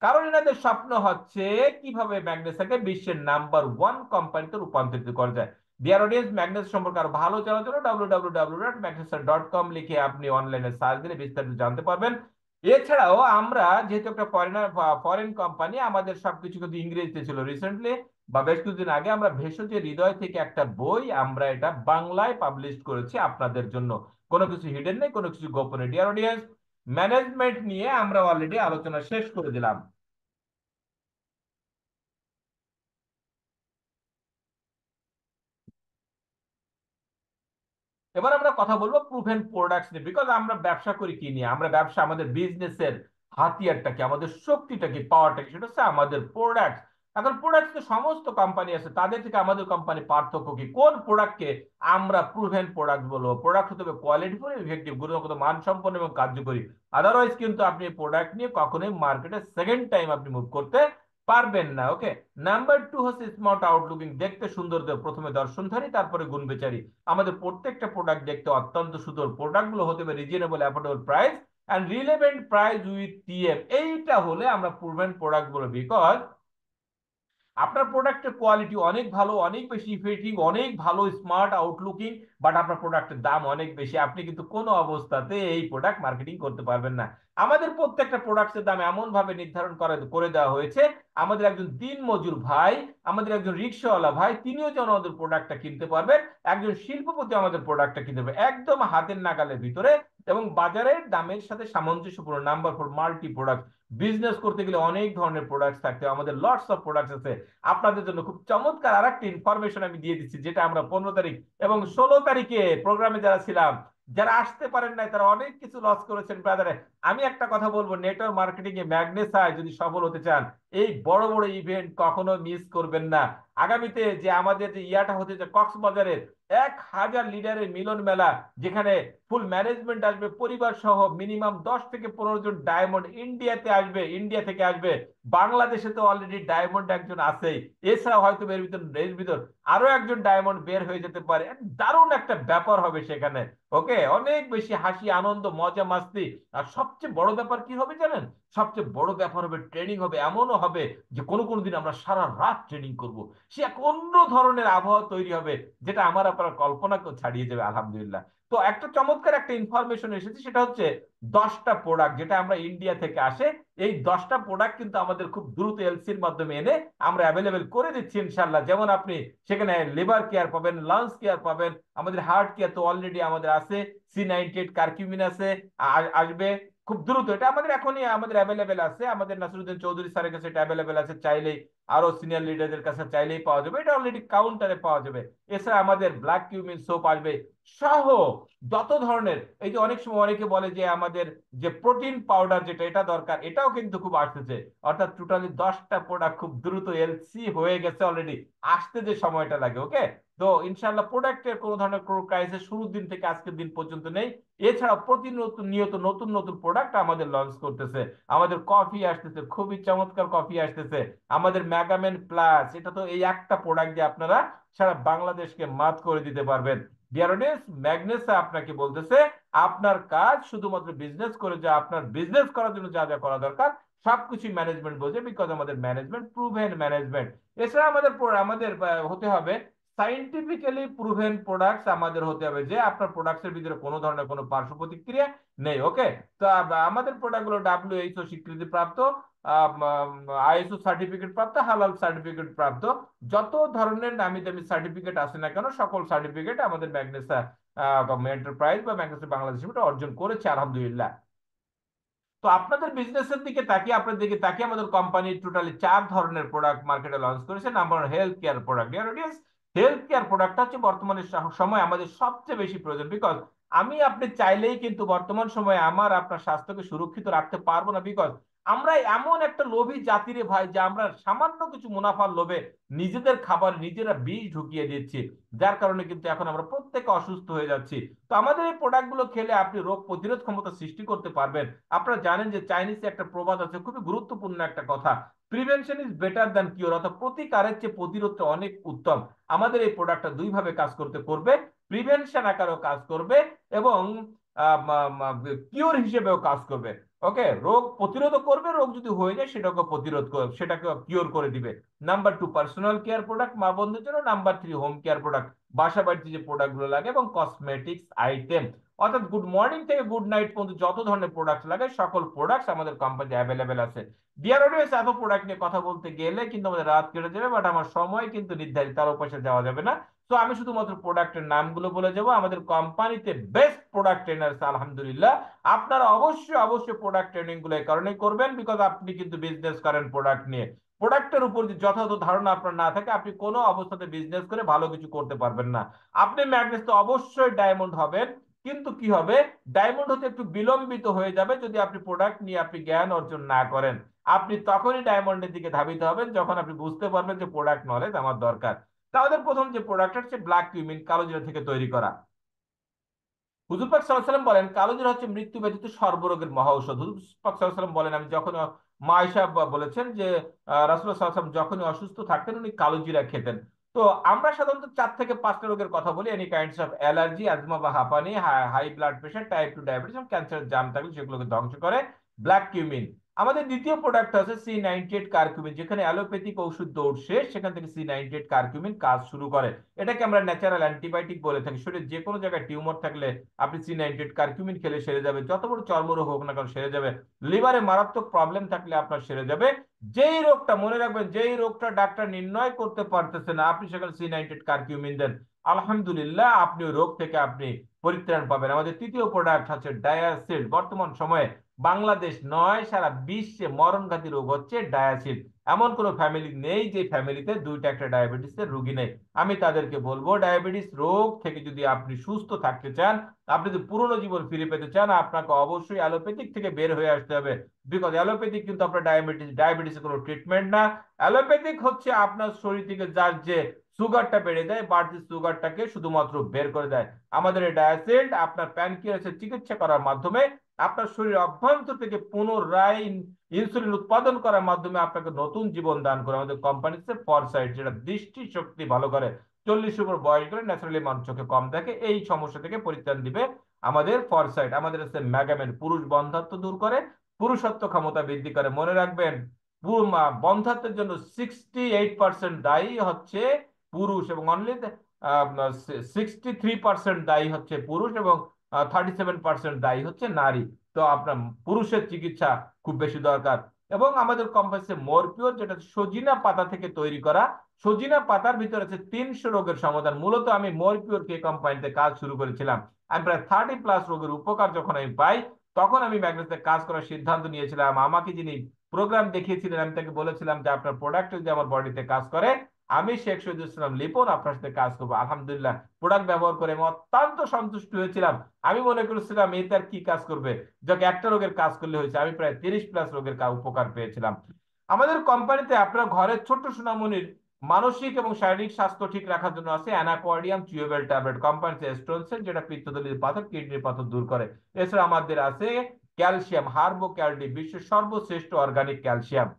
কারণ এনাদের স্বপ্ন হচ্ছে কিভাবে ম্যাগনেসাকে বিশ্বের নাম্বার 1 কোম্পানিতে রূপান্তরিত করা যায়। ডিয়ার অডিয়েন্স, ম্যাগনেস সম্পর্কে আরো ভালো জানার জন্য www.magnesa.com লিখে আপনি অনলাইনে সার্চ দিলে বিস্তারিত জানতে পারবেন। এছাড়াও আমরা যেহেতু একটা ফরেন কোম্পানি, আমাদের সবকিছু কিন্তু ইংরেজিতে ছিল। রিসেন্টলি বা বেশ কিছুদিন আগে আমরা ভেষজ হৃদয় থেকে একটা বই আমরা এটা বাংলায় পাবলিশ করেছি আপনাদের জন্য। কোনো কিছু হিডেন নেই, কোনো কিছু গোপনে। ডিয়ার অডিয়েন্স, ম্যানেজমেন্ট নিয়ে আমরা অলরেডি আলোচনা শেষ করে দিলাম। এবার আমরা কথা বলবো প্রুভেন প্রোডাক্টস নিয়ে। বিকজ আমরা ব্যবসা করি কি নিয়ে, আমরা ব্যবসা, আমাদের বিজনেসের হাতিয়ারটা কি, আমাদের শক্তিটা কি, পাওয়ারটা কি, সেটা হচ্ছে আমাদের প্রোডাক্ট। এখন প্রোডাক্ট সমস্ত কোম্পানি আছে, তাদের থেকে আমাদের কোম্পানি পার্থক্য কি, কোন প্রোডাক্টকে আমরা প্রুভেন প্রোডাক্ট বলবো? প্রোডাক্ট হতে হবে কোয়ালিটিফুল, ইফেক্টিভ, গুণগত মানসম্পন্ন এবং কার্যকরী। আদারওয়াইজ কিন্তু আপনি প্রোডাক্ট নিয়ে কখনোই মার্কেটে সেকেন্ড টাইম আপনি মুভ করতে পারবেন না। ওকে, নাম্বার 2 হচ্ছে স্মার্ট আউটলুকিং, দেখতে সুন্দর, প্রথমে দর্শনধারী তারপরে গুণবেচারী। আমাদের প্রত্যেকটা প্রোডাক্ট দেখতে অত্যন্ত সুন্দর, প্রোডাক্টগুলো হতে হবে reasonable, affordable price and relevant price with TM. এইটা হলে আমরা প্রুভেন প্রোডাক্ট বলবো। বিকজ আপনার প্রোডাক্টের কোয়ালিটি অনেক ভালো, অনেক বেশি ইফেক্টিভ, অনেক ভালো, স্মার্ট আউটলুকিং, বাট আপনার প্রোডাক্টের দাম অনেক বেশি, আপনি কিন্তু কোনো অবস্থাতে এই প্রোডাক্ট মার্কেটিং করতে পারবেন না। আমাদের প্রত্যেকটা প্রোডাক্টের দাম এমন ভাবে নির্ধারণ করে দেওয়া হয়েছে, আমাদের একজন দিন মজুর ভাই, আমাদের একজন রিক্সাওয়ালা ভাই, তিনিও যেন আমাদের প্রোডাক্টটা কিনতে পারবেন, একজন শিল্পপতি আমাদের প্রোডাক্টটা কিনতে পারবে একদম হাতের নাগালের ভিতরে, এবং বাজারের দামের সাথে সামঞ্জস্যপূর্ণ। Number 4, multi product. বিজনেস করতে গেলে অনেক ধরনের প্রোডাক্ট থাকতে হবে, আমাদের লটস অফ প্রোডাক্ট আছে। আপনাদের জন্য খুব চমৎকার আর একটা ইনফরমেশন আমি দিয়ে দিচ্ছি, যেটা আমরা 15 তারিখ এবং 16 তারিখে প্রোগ্রামে যারা ছিলাম, যারা আসতে পারেন নাই, তারা অনেক কিছু লস করেছেন ব্রাদারে। আমি একটা কথা বলবো, নেটওয়ার্ক মার্কেটিং এ ম্যাগনেসায় যদি সফল হতে চান, এই বড় বড় ইভেন্ট কখনো মিস করবেন না। আগামীতে যে আমাদের যে ইয়াটা হতে যে কক্সবাজারের 1000 লিডারের মিলন মেলা, যেখানে ফুল ম্যানেজমেন্ট আসবে পরিবার সহ, মিনিমাম 10 থেকে 15 জন ডায়মন্ড ইন্ডিয়াতে আসবে, ইন্ডিয়া থেকে আসবে। বাংলাদেশে তো অলরেডি ডায়মন্ড একজন আছেই, এছাড়া হয়তো এর ভিতর আরো একজন ডায়মন্ড বের হয়ে যেতে পারে। দারুণ একটা ব্যাপার হবে সেখানে। ওকে, অনেক বেশি হাসি আনন্দ মজা মাস্তি। আর সবচেয়ে বড় ব্যাপার কি হবে জানেন? সবচেয়ে বড় ব্যাপার হবে ট্রেনিং হবে, এমনও হবে যে কোনো কোনো দিন আমরা সারা রাত ট্রেনিং করব। সে এক অন্য ধরনের আবহাওয়া তৈরি হবে, যেটা আমার আপনার কল্পনাকেও ছাড়িয়ে যাবে আলহামদুলিল্লাহ। তো একটা চমৎকার একটা ইনফরমেশন এসেছে, সেটা হচ্ছে 10টা প্রোডাক্ট যেটা আমরা ইন্ডিয়া থেকে আসে, এই 10টা প্রোডাক্ট কিন্তু আমাদের খুব দ্রুত এলসির মাধ্যমে এনে আমরা অ্যাভেলেবেল করে দিচ্ছি ইনশাল্লাহ। যেমন আপনি সেখানে লিভার কেয়ার পাবেন, লাংস কেয়ার পাবেন, আমাদের হার্ট কেয়ার তো অলরেডি আমাদের আছে, C98 কার্কিউমিন আছে, আসবে খুব দ্রুত। এটা আমাদের এখনই আমাদের অ্যাভেলেবেল আছে, আমাদের নাসিরুদ্দিন চৌধুরী স্যারের কাছে এটা অ্যাভেলেবেল আছে, চাইলেই আরো সিনিয়র লিডারদের কাছে চাইলেই পাওয়া যাবে, এটা অলরেডি কাউন্টারে পাওয়া যাবে। এছাড়া আমাদের ব্ল্যাক কিউমিন সোপ আসবে সহ যত ধরনের, এই যে অনেক সময় অনেকে বলে যে আমাদের যে প্রোটিন পাউডার যেটা এটা দরকার, এটাও কিন্তু খুব আসতেছে। অর্থাৎ টোটালি 10টা প্রোডাক্ট খুব দ্রুত এলসি হয়ে গেছে অলরেডি, আসতে যে সময়টা লাগে। ওকে, তো ইনশাল্লাহ প্রোডাক্টের কোনো ধরনের ক্রাইসিস শুরুর দিন থেকে আজকের দিন পর্যন্ত নেই। এছাড়া প্রতিনিয়ত নিয়ত নতুন নতুন প্রোডাক্ট আমাদের লঞ্চ করতেছে। আমাদের কফি আসতেছে, খুবই চমৎকার কফি আসতেছে। আমাদের ম্যাগামেন প্লাস, এটা তো এই একটা প্রোডাক্ট দিয়ে আপনারা সারা বাংলাদেশকে মাত করে দিতে পারবেন। ডিয়ারোডেস ম্যাগনেস আপনাকে বলতেছে, আপনার কাজ শুধুমাত্র বিজনেস করে, যা আপনার বিজনেস করার জন্য যা যা করা দরকার সবকিছু ম্যানেজমেন্ট বোঝে, বিকজ আমাদের ম্যানেজমেন্ট প্রুভেন ম্যানেজমেন্ট। এছাড়া আমাদের হতে হবে সাইন্টিফিক্যালি প্রুভেন প্রোডাক্টস, আমাদের হতে হবে যে আপনার প্রোডাক্টসের ভিতরে কোনো ধরনের কোনো পার্শ্ব প্রতিক্রিয়া নেই। ওকে, তো আমাদের প্রোডাক্টগুলো WHO স্বীকৃতি প্রাপ্ত, ISO সার্টিফিকেট প্রাপ্ত, হালাল সার্টিফিকেট প্রাপ্ত। যত ধরনের নামি দামি সার্টিফিকেট আছে না কেন, সকল সার্টিফিকেট আমাদের ম্যাগনেসা এন্টারপ্রাইজ বা ম্যাগনেসা বাংলাদেশ অর্জন করেছে আলহামদুলিল্লাহ। তো আপনাদের বিজনেসের দিকে তাকিয়ে, আপনার দিকে তাকিয়ে আমাদের কোম্পানি টোটালি 4 ধরনের প্রোডাক্ট মার্কেটে লঞ্চ করেছে। Number 1, health care product. Health care প্রোডাক্টটা হচ্ছে বর্তমানে সময় আমাদের সবচেয়ে বেশি প্রয়োজন, বিকজ আমি আপনি চাইলেই কিন্তু বর্তমান সময়ে আমার আপনার স্বাস্থ্যকে সুরক্ষিত রাখতে পারবো না, বিকজ আমরা এমন একটা লোভী জাতিরে ভাই, যে আমরা সামান্য কিছু মুনাফার লোভে নিজেদের খাবার নিজেরা বিষ ঢুকিয়ে দিচ্ছি, যার কারণে কিন্তু এখন আমরা প্রত্যেকে অসুস্থ হয়ে যাচ্ছি। তো আমাদের এই প্রোডাক্টগুলো খেলে আপনি রোগ প্রতিরোধ ক্ষমতা সৃষ্টি করতে পারবেন। আপনারা জানেন যে চাইনিজে একটা প্রবাদ আছে, খুবই গুরুত্বপূর্ণ একটা কথা, prevention is better than cure, অর্থাৎ প্রতিকারের চেয়ে প্রতিরোধটা অনেক উত্তম। আমাদের এই প্রোডাক্টটা দুইভাবে কাজ করবে, প্রিভেনশন আকারেও কাজ করবে এবং কিওর হিসেবেও কাজ করবে। ওকে, রোগ প্রতিরোধ করবে, রোগ যদি হয়ে যায় সেটাকে প্রতিরোধ করবে, সেটাকে কিওর করে দিবে। নাম্বার 2, পার্সোনাল কেয়ার প্রোডাক্ট মা বোনদের জন্য। নাম্বার 3, হোম কেয়ার প্রোডাক্ট, বাসা বাড়িতে যে প্রোডাক্ট গুলো লাগে, এবং কসমেটিক্স আইটেম, অর্থাৎ গুড মর্নিং থেকে গুড নাইট পর্যন্ত যত ধরনের প্রোডাক্ট লাগে সকল প্রোডাক্টস আমাদের কোম্পানি অ্যাভেলেবেল আছে। ডিয়ার অডিয়েন্স, এত প্রোডাক্ট নিয়ে কথা বলতে গেলে কিন্তু আমাদের রাত কেটে যাবে, বাট আমার সময় কিন্তু নির্ধারিত, তার পাশে যাওয়া যাবে না। তো আমি শুধুমাত্র প্রোডাক্টের নামগুলো বলে যাবো। আমাদের কোম্পানিতে বেস্ট প্রোডাক্ট ট্রেনার্স আলহামদুলিল্লাহ। আপনারা অবশ্যই অবশ্যই প্রোডাক্ট ট্রেনিং গুলো এই কারণেই করবেন, বিকজ আপনি কিন্তু বিজনেস করেন প্রোডাক্ট নিয়ে। প্রোডাক্টের উপর যদি যথাযথ ধারণা আপনার না থাকে, আপনি কোনো অবস্থাতে বিজনেস করে ভালো কিছু করতে পারবেন না। আপনি ম্যাগনেস তো অবশ্যই ডায়মন্ড হবেন, কিন্তু কি হবে, ডায়মন্ড হতে একটু বিলম্বিত হয়ে যাবে যদি আপনি প্রোডাক্ট নিয়ে আপনি জ্ঞান অর্জন না করেন। আপনি তখনই ডায়মন্ডের দিকে ধাবিত হবেন যখন আপনি বুঝতে পারবেন যে প্রোডাক্ট নলেজ আমার দরকার। তাহলে প্রথম যে প্রোডাক্ট হচ্ছে ব্ল্যাক কিউমিন, কালো জিরা থেকে তৈরি করা। হুজুর পাক সাল্লাল্লাহু আলাইহি ওয়াসাল্লাম বলেন কালো জিরা হচ্ছে মৃত্যু ব্যতীত সর্বরোগের মহা ঔষধ। হুজুর পাক সাল্লাল্লাহু আলাইহি ওয়াসাল্লাম বলেন, আমি যখন মা আয়েশা বলেছেন যে রাসূলুল্লাহ সাল্লাল্লাহু আলাইহি ওয়াসাল্লাম যখনই অসুস্থ থাকতেন উনি কালো জিরা খেতেন। তো আমরা সাধারণত 4 থেকে 5টা রোগের কথা বলি, any kinds of allergy, asthma বা হাঁপানি, high blood pressure, type 2 diabetes এবং ক্যান্সার জাম থাকলে সেগুলোকে ধ্বংস করে ব্ল্যাক কিউমিন। আমাদের দ্বিতীয় প্রোডাক্ট আছে C98 কার্কুমিন, যেখানে অ্যালোপ্যাথিক ওষুধ দৌড় শেষ, সেখান থেকে C98 কার্কুমিন কাজ শুরু করে। এটাকে আমরা ন্যাচারাল অ্যান্টিবায়োটিক বলে থাকি। শরীরে যে কোনো জায়গায় টিউমার থাকলে আপনি C98 কার্কুমিন খেলে সেরে যাবে, যত বড় চর্মরোগ হোক না কেন সেরে যাবে। লিভারে মারাত্মক প্রবলেম থাকলে আপনার সেরে যাবে। যেই রোগটা, মনে রাখবেন, যেই রোগটা ডাক্তার নির্ণয় করতে পারতেছে না, আপনি সেখানে C98 কার্কিউমিন দেন, আলহামদুলিল্লাহ আপনি ওই রোগ থেকে আপনি পরিত্রাণ পাবেন। আমাদের তৃতীয় প্রোডাক্ট হচ্ছে ডায়াসিল। বর্তমান সময়ে বাংলাদেশ নয়, সারা বিশ্বে মরণঘাতী রোগ হচ্ছে ডায়াসিল। এমন কোনো ফ্যামিলি নেই যে ফ্যামিলিতে দুইটা একটা ডায়াবেটিসের রোগী নেই। আমি তাদেরকে বলবো, ডায়াবেটিস রোগ থেকে যদি আপনি সুস্থ থাকতে চান, আপনি যদি পুরনো জীবন ফিরে পেতে চান, আপনাকে অবশ্যই অ্যালোপ্যাথিক থেকে বের হয়ে আসতে হবে। বিকজ অ্যালোপ্যাথিক কিন্তু আপনার ডায়াবেটিসের কোনো ট্রিটমেন্ট না। অ্যালোপ্যাথিক হচ্ছে আপনার শরীর থেকে যার যে সুগারটা বেড়ে যায়, বাড়তি সুগারটাকে শুধুমাত্র বের করে দেয়। আমাদের এই ডায়াসিল্ড আপনার প্যানক্রিয়াসের চিকিৎসা করার মাধ্যমে আপনার শরীর অভ্যন্তর থেকে পুনরায় ইনসুলিন উৎপাদন করার মাধ্যমে আপনাকে নতুন জীবন দান করে। আমাদের কোম্পানি হচ্ছে ফরসাইট, যেটা দৃষ্টি শক্তি ভালো করে। 40 উপর বয়স করে ন্যাচারালি মানুষ চোখে কম দেখে, এই সমস্যা থেকে পরিত্রাণ দিবে আমাদের ফরসাইট। আমাদের হচ্ছে ম্যাগামেন, পুরুষ বন্ধ্যাত্ব দূর করে, পুরুষত্ব ক্ষমতা বৃদ্ধি করে। মনে রাখবেন, বন্ধ্যাত্বের জন্য 68% দায়ী হচ্ছে পুরুষ, এবং অনলি 63% দায়ী হচ্ছে পুরুষ, এবং 37% দায়ী হচ্ছে নারী। তো আপনার পুরুষের চিকিৎসা খুব বেশি দরকার। এবং আমাদের কোম্পানি মোরপিওর, যেটা সজিনা পাতা থেকে তৈরি করা। সজিনা পাতার ভিতরে আছে 300 রোগের সমাধান। মূলত আমি মোরপিওর কে কোম্পানিতে কাজ শুরু করেছিলাম। আমি প্রায় 30+ রোগের উপকার যখন আমি পাই, তখন আমি ম্যাগনেসে কাজ করার সিদ্ধান্ত নিয়েছিলাম। আমাকে যিনি প্রোগ্রাম দেখিয়েছিলেন, আমি তাকে বলেছিলাম যে আপনার প্রোডাক্ট যদি আমার বডিতে কাজ করে, আমি শেখ শহীদুল ইসলাম লিপন আপনার সাথে কাজ করবো। আলহামদুলিল্লাহ প্রোডাক্ট ব্যবহার করে আমি অত্যন্ত সন্তুষ্ট হয়েছিলাম। আমি মনে করেছিলাম এই তার কি কাজ করবে, যাকে একটা রোগের কাজ করলে হয়েছে। আমি প্রায় 30+ রোগের উপকার পেয়েছিলাম। আমাদের কোম্পানিতে আপনার ঘরের ছোট্ট সোনামণির মানসিক এবং শারীরিক স্বাস্থ্য ঠিক রাখার জন্য আছে অ্যানাকোয়ার্ডিয়াম চিউবেল ট্যাবলেট, কোম্পানিতে স্টোনসেল, যেটা পিত্তথলির পাথর, কিডনির পাথর দূর করে। এছাড়া আমাদের আছে ক্যালসিয়াম, হার্বো ক্যালডি, বিশ্বের সর্বশ্রেষ্ঠ অর্গানিক ক্যালসিয়াম।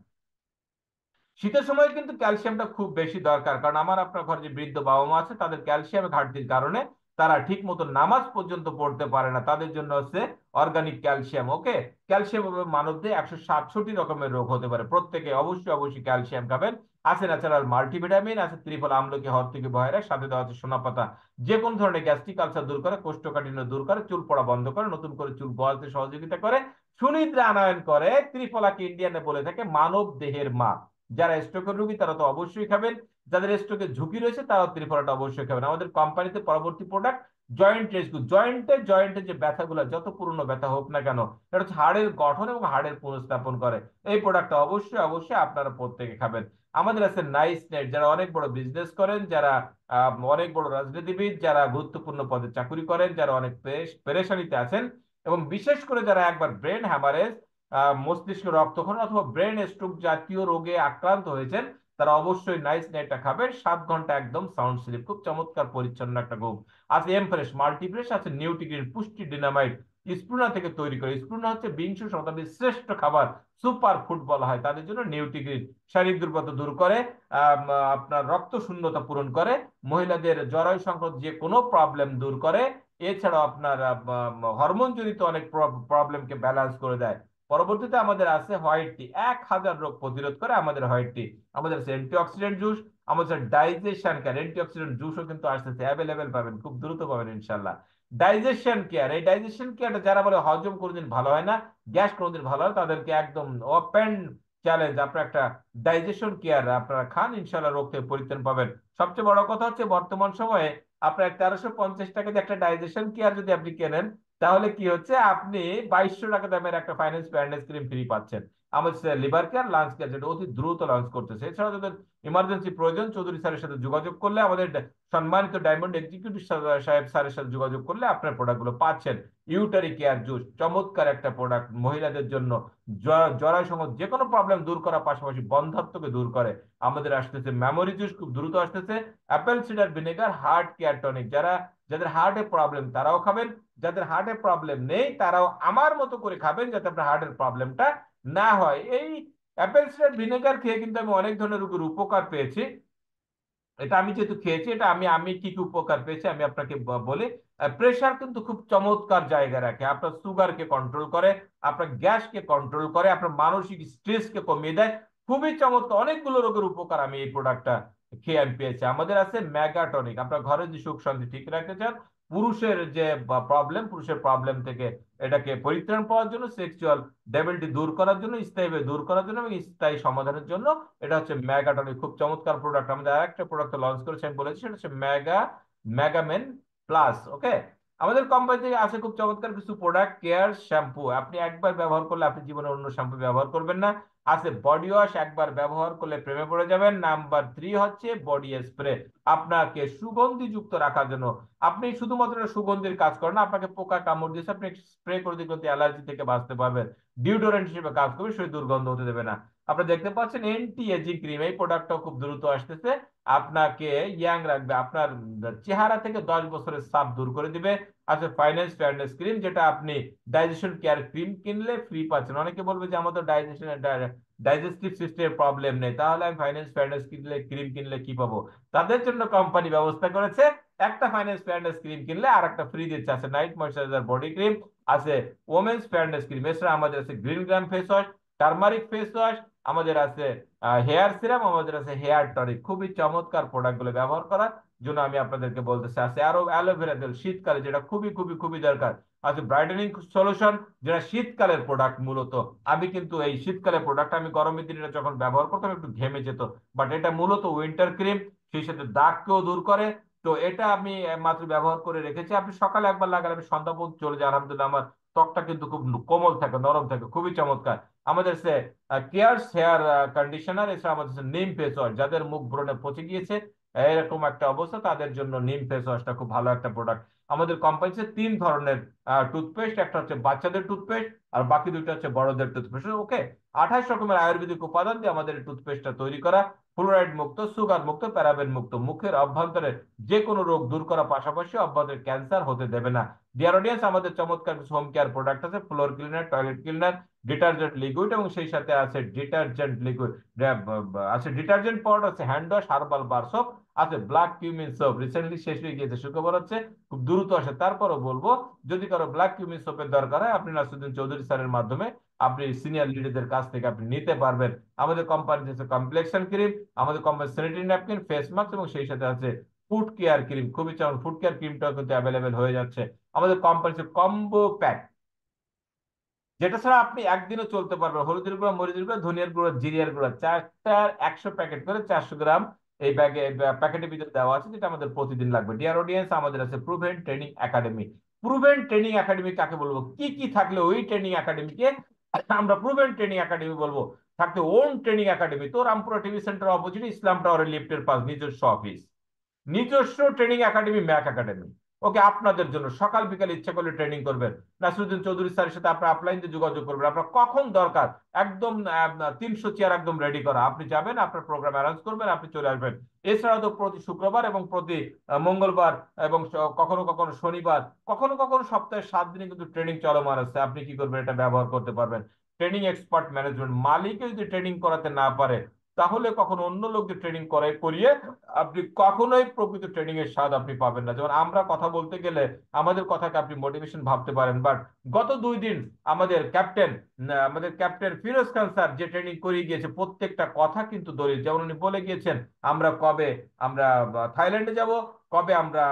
শীতের সময় কিন্তু ক্যালসিয়ামটা খুব বেশি দরকার, কারণ আমার আপনার ঘরে যে বৃদ্ধ বাবা মা আছে, তাদের ক্যালসিয়ামের ঘাটতির কারণে তারা ঠিক মতো নামাজ পর্যন্ত পড়তে পারে না। তাদের জন্য হচ্ছে অর্গানিক ক্যালসিয়াম। ওকে, ক্যালসিয়াম মানবদেহে 167 রকমের রোগ হতে পারে, প্রত্যেকে অবশ্যই অবশ্যই ক্যালসিয়াম খাবেন। আছে ন্যাচারাল মাল্টিভিটামিন, আছে ত্রিফল আমলকি, হর থেকে বয়রা, সাথে দেওয়া আছে সোনা পাতা। যে কোনো ধরনের গ্যাস্ট্রিক আলসার দূর করে, কোষ্ঠকাঠিন্য দূর করে, চুল পড়া বন্ধ করে, নতুন করে চুল গজাতে সহযোগিতা করে, সুনিদ্রা আনয়ন করে। ত্রিফলাকে ইন্ডিয়ানে বলে থাকে মানব দেহের মা। যারা স্ট্রোকের রোগী তারা তো অবশ্যই খাবেন, যাদের স্ট্রোকের ঝুঁকি রয়েছে তারাও ত্রিফলাটা অবশ্যই খাবেন। আমাদের কোম্পানিতে পরবর্তী প্রোডাক্ট জয়েন্ট রেস্কিউ। জয়েন্টে যে ব্যথাগুলো, যত পুরনো ব্যথা হোক না কেন, এটা হচ্ছে হাড়ের গঠন এবং হাড়ের পুনঃস্থাপন করে। এই প্রোডাক্টটা অবশ্যই অবশ্যই আপনারা প্রত্যেকে খাবেন। আমাদের আছে নাইস নেট, যারা অনেক বড় বিজনেস করেন, যারা অনেক বড় রাজনীতিবিদ, যারা গুরুত্বপূর্ণ পদে চাকরি করেন, যারা অনেক পেরেশানিতে আছেন, এবং বিশেষ করে যারা একবার ব্রেন হ্যামারেজ, মস্তিষ্ক রক্তক্ষরণ অথবা ব্রেন স্ট্রোক জাতীয় রোগে আক্রান্ত হয়েছেন, তারা অবশ্যই নাইস নেটটা খাবেন। 7 ঘন্টা একদম সাউন্ড স্লিপ, খুব চমৎকার পরিচ্ছন্ন একটা ঘুম। আছে এমফ্রেশ মাল্টিফ্রেশ, আছে নিউট্রিগ্রিন পুষ্টি ডিনামাইট, স্প্রুনা থেকে তৈরি করে। স্প্রুনা হচ্ছে বিংশ শতাব্দীর শ্রেষ্ঠ খাবার, সুপার ফুড বলা হয় তাদের জন্য। নিউট্রিগ্রিন শারীরিক দুর্বলতা দূর করে, আপনার রক্ত শূন্যতা পূরণ করে, মহিলাদের জরায়ু সংক্রান্ত যে কোনো প্রবলেম দূর করে। এছাড়াও আপনার হরমোন জনিত অনেক প্রবলেমকে ব্যালেন্স করে দেয়। পরবর্তীতে আমাদের আছে হোয়াইট টি, 1000 রোগ প্রতিরোধ করে আমাদের হোয়াইট টি। আমাদের আছে অ্যান্টিঅক্সিডেন্ট জুস, আমাদের ডাইজেশন কেয়ার, অ্যান্টিঅক্সিডেন্ট জুসও কিন্তু আসতেছে, অ্যাভেলেবেল পাবেন, খুব দ্রুত পাবেন ইনশাল্লাহ। ডাইজেশন কেয়ার, এই ডাইজেশন কেয়ারটা যারা বলে হজম কোনোদিন ভালো হয় না, গ্যাস কোনোদিন ভালো হয় না, তাদেরকে একদম ওপেন চ্যালেঞ্জ, আপনার একটা ডাইজেশন কেয়ার আপনারা খান, ইনশাল্লাহ রোগ থেকে পরিত্রাণ পাবেন। সবচেয়ে বড় কথা হচ্ছে বর্তমান সময়ে আপনার 1350 টাকা দিয়ে একটা ডাইজেশন কেয়ার যদি আপনি কেনেন, তাহলে কি হচ্ছে, আপনি 2200 টাকা দামের একটা ফাইন্যান্স প্যারাডাইস ক্রিম ফ্রি পাচ্ছেন। আমাদের লিভার কেয়ার, লাঞ্চ কেয়ার, যেটা অতি দ্রুত লঞ্চ করতেছে। এছাড়া যাদের ইমার্জেন্সি প্রয়োজন, চৌধুরী স্যারের সাথে যোগাযোগ করলে, আমাদের সম্মানিত ডায়মন্ড এক্সিকিউটিভ সাহেব স্যারের সাথে যোগাযোগ করলে আপনার প্রোডাক্টগুলো পাচ্ছেন। ইউটারি কেয়ার জুস, চমৎকার একটা প্রোডাক্ট মহিলাদের জন্য। জরায়ু সংক্রান্ত যে কোনো প্রবলেম দূর করার পাশাপাশি বন্ধ্যাত্বকে দূর করে। আমাদের আসতেছে মেমোরি জুস, খুব দ্রুত আসতেছে। Apple cider vinegar heart care tonic, যাদের হার্টের প্রবলেম তারাও খাবেন, যাদের হার্টের প্রবলেম নেই তারাও আমার মতো করে খাবেন, যাতে আপনার হার্টের প্রবলেমটা না হয়। এই অ্যাপেল সিডার ভিনেগার খেয়ে কিন্তু আমি অনেক ধরনের রোগের উপকার পেয়েছি। এটা আমি যেহেতু খেয়েছি, এটা আমি আমি কি কি উপকার পেয়েছি আমি আপনাকে বলি। প্রেশার কিন্তু খুব চমৎকার জায়গা রাখে, আপনার সুগারকে কন্ট্রোল করে, আপনার গ্যাসকে কন্ট্রোল করে, আপনার মানসিক স্ট্রেসকে কমিয়ে দেয়। খুবই চমৎকার অনেকগুলো রোগের উপকার আমি এই প্রোডাক্টটা খেয়ে আমি পেয়েছি। আমাদের আছে মেগাটনিক, আপনার ঘরে যে সুখ শান্তি ঠিক রাখতে চান, পুরুষের যে পুরুষের প্রবলেম থেকে এটাকে পরিত্রাণ পাওয়ার জন্য, সেক্সুয়াল ডেবিলিটি দূর করার জন্য, স্থায়ীভাবে দূর করার জন্য এবং স্থায়ী সমাধানের জন্য, এটা হচ্ছে মেগাটনিক। খুব চমৎকার প্রোডাক্ট। আমাদের আরেকটা প্রোডাক্ট লঞ্চ করেছে, আমি বলেছি, সেটা হচ্ছে মেগামেন প্লাস। ওকে, আমাদের কোম্পানি থেকে আছে খুব চমৎকার কিছু প্রোডাক্ট। কেয়ার শ্যাম্পু, আপনি একবার ব্যবহার করলে আপনি জীবনে অন্য শ্যাম্পু ব্যবহার করবেন না। আছে বডি ওয়াশ, একবার ব্যবহার করলে প্রেমে পড়ে যাবেন। নাম্বার 3 হচ্ছে বডি স্প্রে, আপনাকে সুগন্ধি যুক্ত রাখার জন্য। আপনি শুধুমাত্র সুগন্ধির কাজ করেন না, আপনাকে পোকা কামড় দিয়েছে, আপনি স্প্রে করে দিয়ে কিন্তু অ্যালার্জি থেকে বাঁচতে পারবেন। ডিওডোরেন্ট হিসেবে কাজ করবে, শরীর দুর্গন্ধ হতে দেবে না। আপনারা দেখতে পাচ্ছেন এন্টি এজিং ক্রিম, এই প্রোডাক্টটা খুব দ্রুত আসতেছে, আপনাকে ইয়াং রাখবে, আপনার চেহারা থেকে 10 বছরের ছাপ দূর করে দিবে। আচ্ছা, ফাইন্যান্স ফেয়ারনেস ক্রিম, যেটা আপনি ডাইজেশন কেয়ার ক্রিম কিনলে ফ্রি পাচ্ছেন। অনেকে বলবে যে আমাদের ডাইজেস্টিভ সিস্টেমের প্রবলেম নেই, তাহলে আমি ফাইন্যান্স ফেয়ারনেস ক্রিম কিনলে কি পাবো? তাদের জন্য কোম্পানি ব্যবস্থা করেছে, একটা ফাইন্যান্স ফেয়ারনেস ক্রিম কিনলে আর একটা ফ্রি দিচ্ছে। আছে নাইট ময়শ্চারাইজার বডি ক্রিম, আছে ওমেন্স ফেয়ারনেস ক্রিম, এছাড়া আমাদের আছে green gram face wash, turmeric face wash, আমাদের আছে হেয়ার সিরাম, আমাদের আছে হেয়ার টনিক। খুবই চমৎকার প্রোডাক্ট গুলো ব্যবহার করার জন্য আমি আপনাদেরকে বলতেছি। আছে আরো অ্যালোভেরা জেল, শীতকালে যেটা খুবই খুবই খুবই দরকার। আছে ব্রাইটেনিং সলিউশন, যেটা শীতকালের প্রোডাক্ট মূলত। আমি কিন্তু এই শীতকালের প্রোডাক্ট আমি গরমের দিনে যখন ব্যবহার করতাম একটু ঘেমে যেত, বাট এটা মূলত উইন্টার ক্রিম, সেই সাথে দাগকেও দূর করে। তো এটা আমি মাত্র ব্যবহার করে রেখেছি, আপনি সকালে একবার লাগালে আমি সন্ধ্যা পর্যন্ত চলে যায়, আলহামদুলিল্লাহ আমার ত্বকটা কিন্তু খুব কোমল থাকে, নরম থাকে, খুবই চমৎকার। আমাদের সে কেয়ারস হেয়ার কন্ডিশনার, এছাড়া আমাদের নিম ফেস ওয়াশ, যাদের মুখ ব্রণে পচে গিয়েছে এরকম একটা অবস্থা, তাদের জন্য নিম ফেস ওয়াশটা খুব ভালো একটা প্রোডাক্ট। আমাদের কোম্পানিতে 3 ধরনের টুথপেস্ট, একটা হচ্ছে বাচ্চাদের টুথপেস্ট আর বাকি দুটো হচ্ছে বড়দের টুথপেস্ট। ওকে, 28 রকমের আয়ুর্বেদিক উপাদান দিয়ে আমাদের টুথপেস্টটা তৈরি করা, ফ্লোরাইড মুক্ত, সুগার মুক্ত, প্যারাবেন মুক্ত, মুখের অভ্যন্তরে যে কোনো রোগ দূর করার পাশাপাশি অভ্যন্তরে ক্যান্সার হতে দেবে না। ডিয়ার অডিয়েন্স, আমাদের চমৎকার কিছু হোম কেয়ার প্রোডাক্ট আছে, floor cleaner, toilet cleaner, detergent liquid এবং সেই সাথে আছে ডিটারজেন্ট লিকুইড, আছে ডিটারজেন্ট পাউডার, আছে হ্যান্ড ওয়াশ, হার্বাল বার সোপ, আছে ব্ল্যাক কিউমিন সোপ, রিসেন্টলি শেষ হয়ে গিয়েছে, সুখবর হচ্ছে খুব দ্রুত আসে। তারপরও বলবো, যদি কারো ব্ল্যাক কিউমিন সোপের দরকার হয়, আপনি নাসিরুদ্দিন চৌধুরী স্যারের মাধ্যমে আপনি সিনিয়র লিডারদের কাছ থেকে আপনি নিতে পারবেন। আমাদের কোম্পানিতে আছে কমপ্লেক্সন ক্রিম, আমাদের company sanitary napkin, face mask এবং সেই সাথে আছে ফুড কেয়ার ক্রিম। খুবই চমৎকার ফুড কেয়ার ক্রিমটাও কিন্তু অ্যাভেলেবেল হয়ে যাচ্ছে। আমাদের কোম্পানিতে কম্বো প্যাক, যেটা ছাড়া আপনি একদিনও চলতে পারবেন। হলুদের গুঁড়া, মরিচের গুঁড়া, ধনিয়ার গুঁড়া, জিরিয়ার গুঁড়া, 4টার 100 প্যাকেট করে 400 গ্রাম এই ব্যাগে প্যাকেটের ভিতরে দেওয়া আছে, যেটা আমাদের প্রতিদিন লাগবে। ডিয়ার অডিয়েন্স, আমাদের আছে proven training academy. Proven training academy কাকে বলবো? কি কি থাকলে ওই ট্রেনিং একাডেমিকে আমরা প্রুভেন ট্রেনিং একাডেমি বলবো? থাকতে ওন ট্রেনিং একাডেমি, তো রামপুরা টিভি সেন্টার অপোজিট, ইসলাম টাওয়ারের লিফটের পাশ, নিজস্ব অফিস, নিজস্ব ট্রেনিং একাডেমি, ম্যাক একাডেমি। ওকে, আপনাদের জন্য সকাল বিকাল ইচ্ছা করলে ট্রেনিং করবেন, নাসিরুদ্দিন চৌধুরী স্যারের সাথে আপনার আপলাইন দিয়ে যোগাযোগ করবেন। আপনার কখন দরকার, একদম 300 চেয়ার একদম রেডি করা, আপনি যাবেন, আপনার প্রোগ্রাম অ্যারেঞ্জ করবেন, আপনি চলে আসবেন। এছাড়াও তো প্রতি শুক্রবার এবং প্রতি মঙ্গলবার এবং কখনো কখনো শনিবার, কখনো কখনো সপ্তাহে 7 দিনে কিন্তু ট্রেনিং চলমান আছে। আপনি কি করবেন? এটা ব্যবহার করতে পারবেন। ট্রেনিং এক্সপার্ট ম্যানেজমেন্ট, মালিকে যদি ট্রেনিং করাতে না পারে, তাহলে কখনো অন্য লোককে ট্রেনিং করিয়ে আপনি কখনোই প্রকৃত ট্রেনিং এর স্বাদ আপনি পাবেন না। যেমন আমরা কথা বলতে গেলে আমাদের কথাকে আপনি মোটিভেশন ভাবতে পারেন, বাট গত 2 দিন আমাদের ক্যাপ্টেন ফিরোজ খান স্যার যে ট্রেনিং করিয়ে গিয়েছে, প্রত্যেকটা কথা কিন্তু দলিল। যেমন উনি বলে গিয়েছেন আমরা থাইল্যান্ডে যাব, কবে আমরা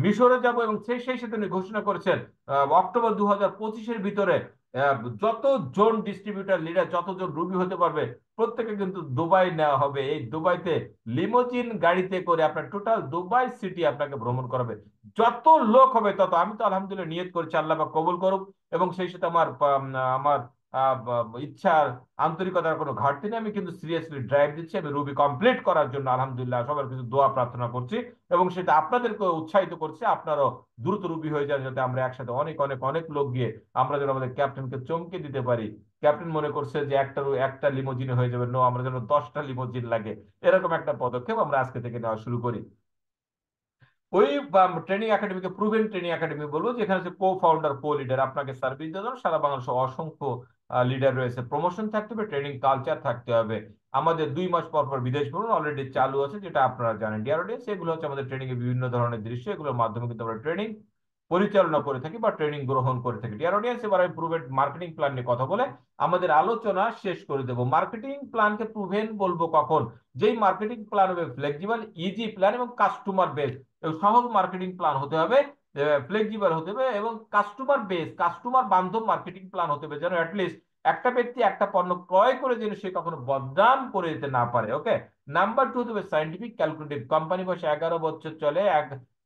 মিশরে যাব, এবং সেই সাথে উনি ঘোষণা করেছেন অক্টোবর 2025-এর ভিতরে যতজন ডিস্ট্রিবিউটার লিডার, যতজন রুবি হতে পারবে, প্রত্যেকে কিন্তু দুবাই নেওয়া হবে। এই দুবাইতে লিমোজিন গাড়িতে করে আপনার টোটাল দুবাই সিটি আপনাকে ভ্রমণ করাবে। যত লোক হবে তত, আমি তো আলহামদুলিল্লাহ নিয়ত করছি, আল্লাহ পাক কবুল করুক। এবং সেই সাথে আমার ইচ্ছার আন্তরিকতার কোনো ঘাটতি নেই, আমি কিন্তু সিরিয়াসলি ড্রাইভ দিচ্ছি আমি রুবি কমপ্লিট করার জন্য। আলহামদুলিল্লাহ সবার কিছু দোয়া প্রার্থনা করছি এবং সেটা আপনাদেরকে উৎসাহিত করছে, আপনারাও দ্রুত রুবি হয়ে যান, যাতে আমরা একসাথে অনেক অনেক অনেক লোক গিয়ে আমরা যেন আমাদের ক্যাপ্টেনকে চমকে দিতে পারি। ক্যাপ্টেন মনে করছে যে একটা লিমোজিনে হয়ে যাবে, নো, আমরা যেন 10টা লিমোজিন লাগে, এরকম একটা পদক্ষেপ আমরা আজকে থেকে নেওয়া শুরু করি। ওই ট্রেনিং একাডেমিকে প্রুভেন ট্রেনিং একাডেমি বলবো, যেখানে হচ্ছে কো ফাউন্ডার কো লিডার আপনাকে সার্ভিস দেওয়ার জন্য সারা বাংলাদেশে অসংখ্য লিডার রয়েছে। প্রমোশন থাকতে হবে, ট্রেনিং কালচার থাকতে হবে। আমাদের 2 মাস পর পর বিদেশ ভ্রমণ অলরেডি চালু আছে, যেটা আপনারা জানেন ডিয়ার অডিয়েন্স। এগুলো হচ্ছে আমাদের ট্রেনিং এর বিভিন্ন ধরনের দৃশ্য, এগুলোর মাধ্যমে কিন্তু আমরা ট্রেনিং পরিচালনা করে থাকি বা ট্রেনিং গ্রহণ করে থাকি ডিয়ার অডিয়েন্স। এবার আমি প্রুভেন মার্কেটিং প্ল্যান নিয়ে কথা বলে আমাদের আলোচনা শেষ করে দেবো। মার্কেটিং প্ল্যানকে প্রুভেন বলবো কখন? যেই মার্কেটিং প্ল্যান হবে ফ্লেক্সিবল, ইজি প্ল্যান এবং কাস্টমার বেস। সহজ মার্কেটিং প্ল্যান হতে হবে, ফ্লেক্সিবল হতে হবে এবং কাস্টমার বেস, কাস্টমার বান্ধব মার্কেটিং প্ল্যান হতে হবে, যেন অ্যাটলিস্ট একটা ব্যক্তি একটা পণ্য ক্রয় করে যেন সে কখনো বদনাম করে দিতে না পারে। ওকে। নাম্বার 2 হতে হবে সাইন্টিফিক ক্যালকুলেটিভ। কোম্পানি বয়স 11 বছর চলে,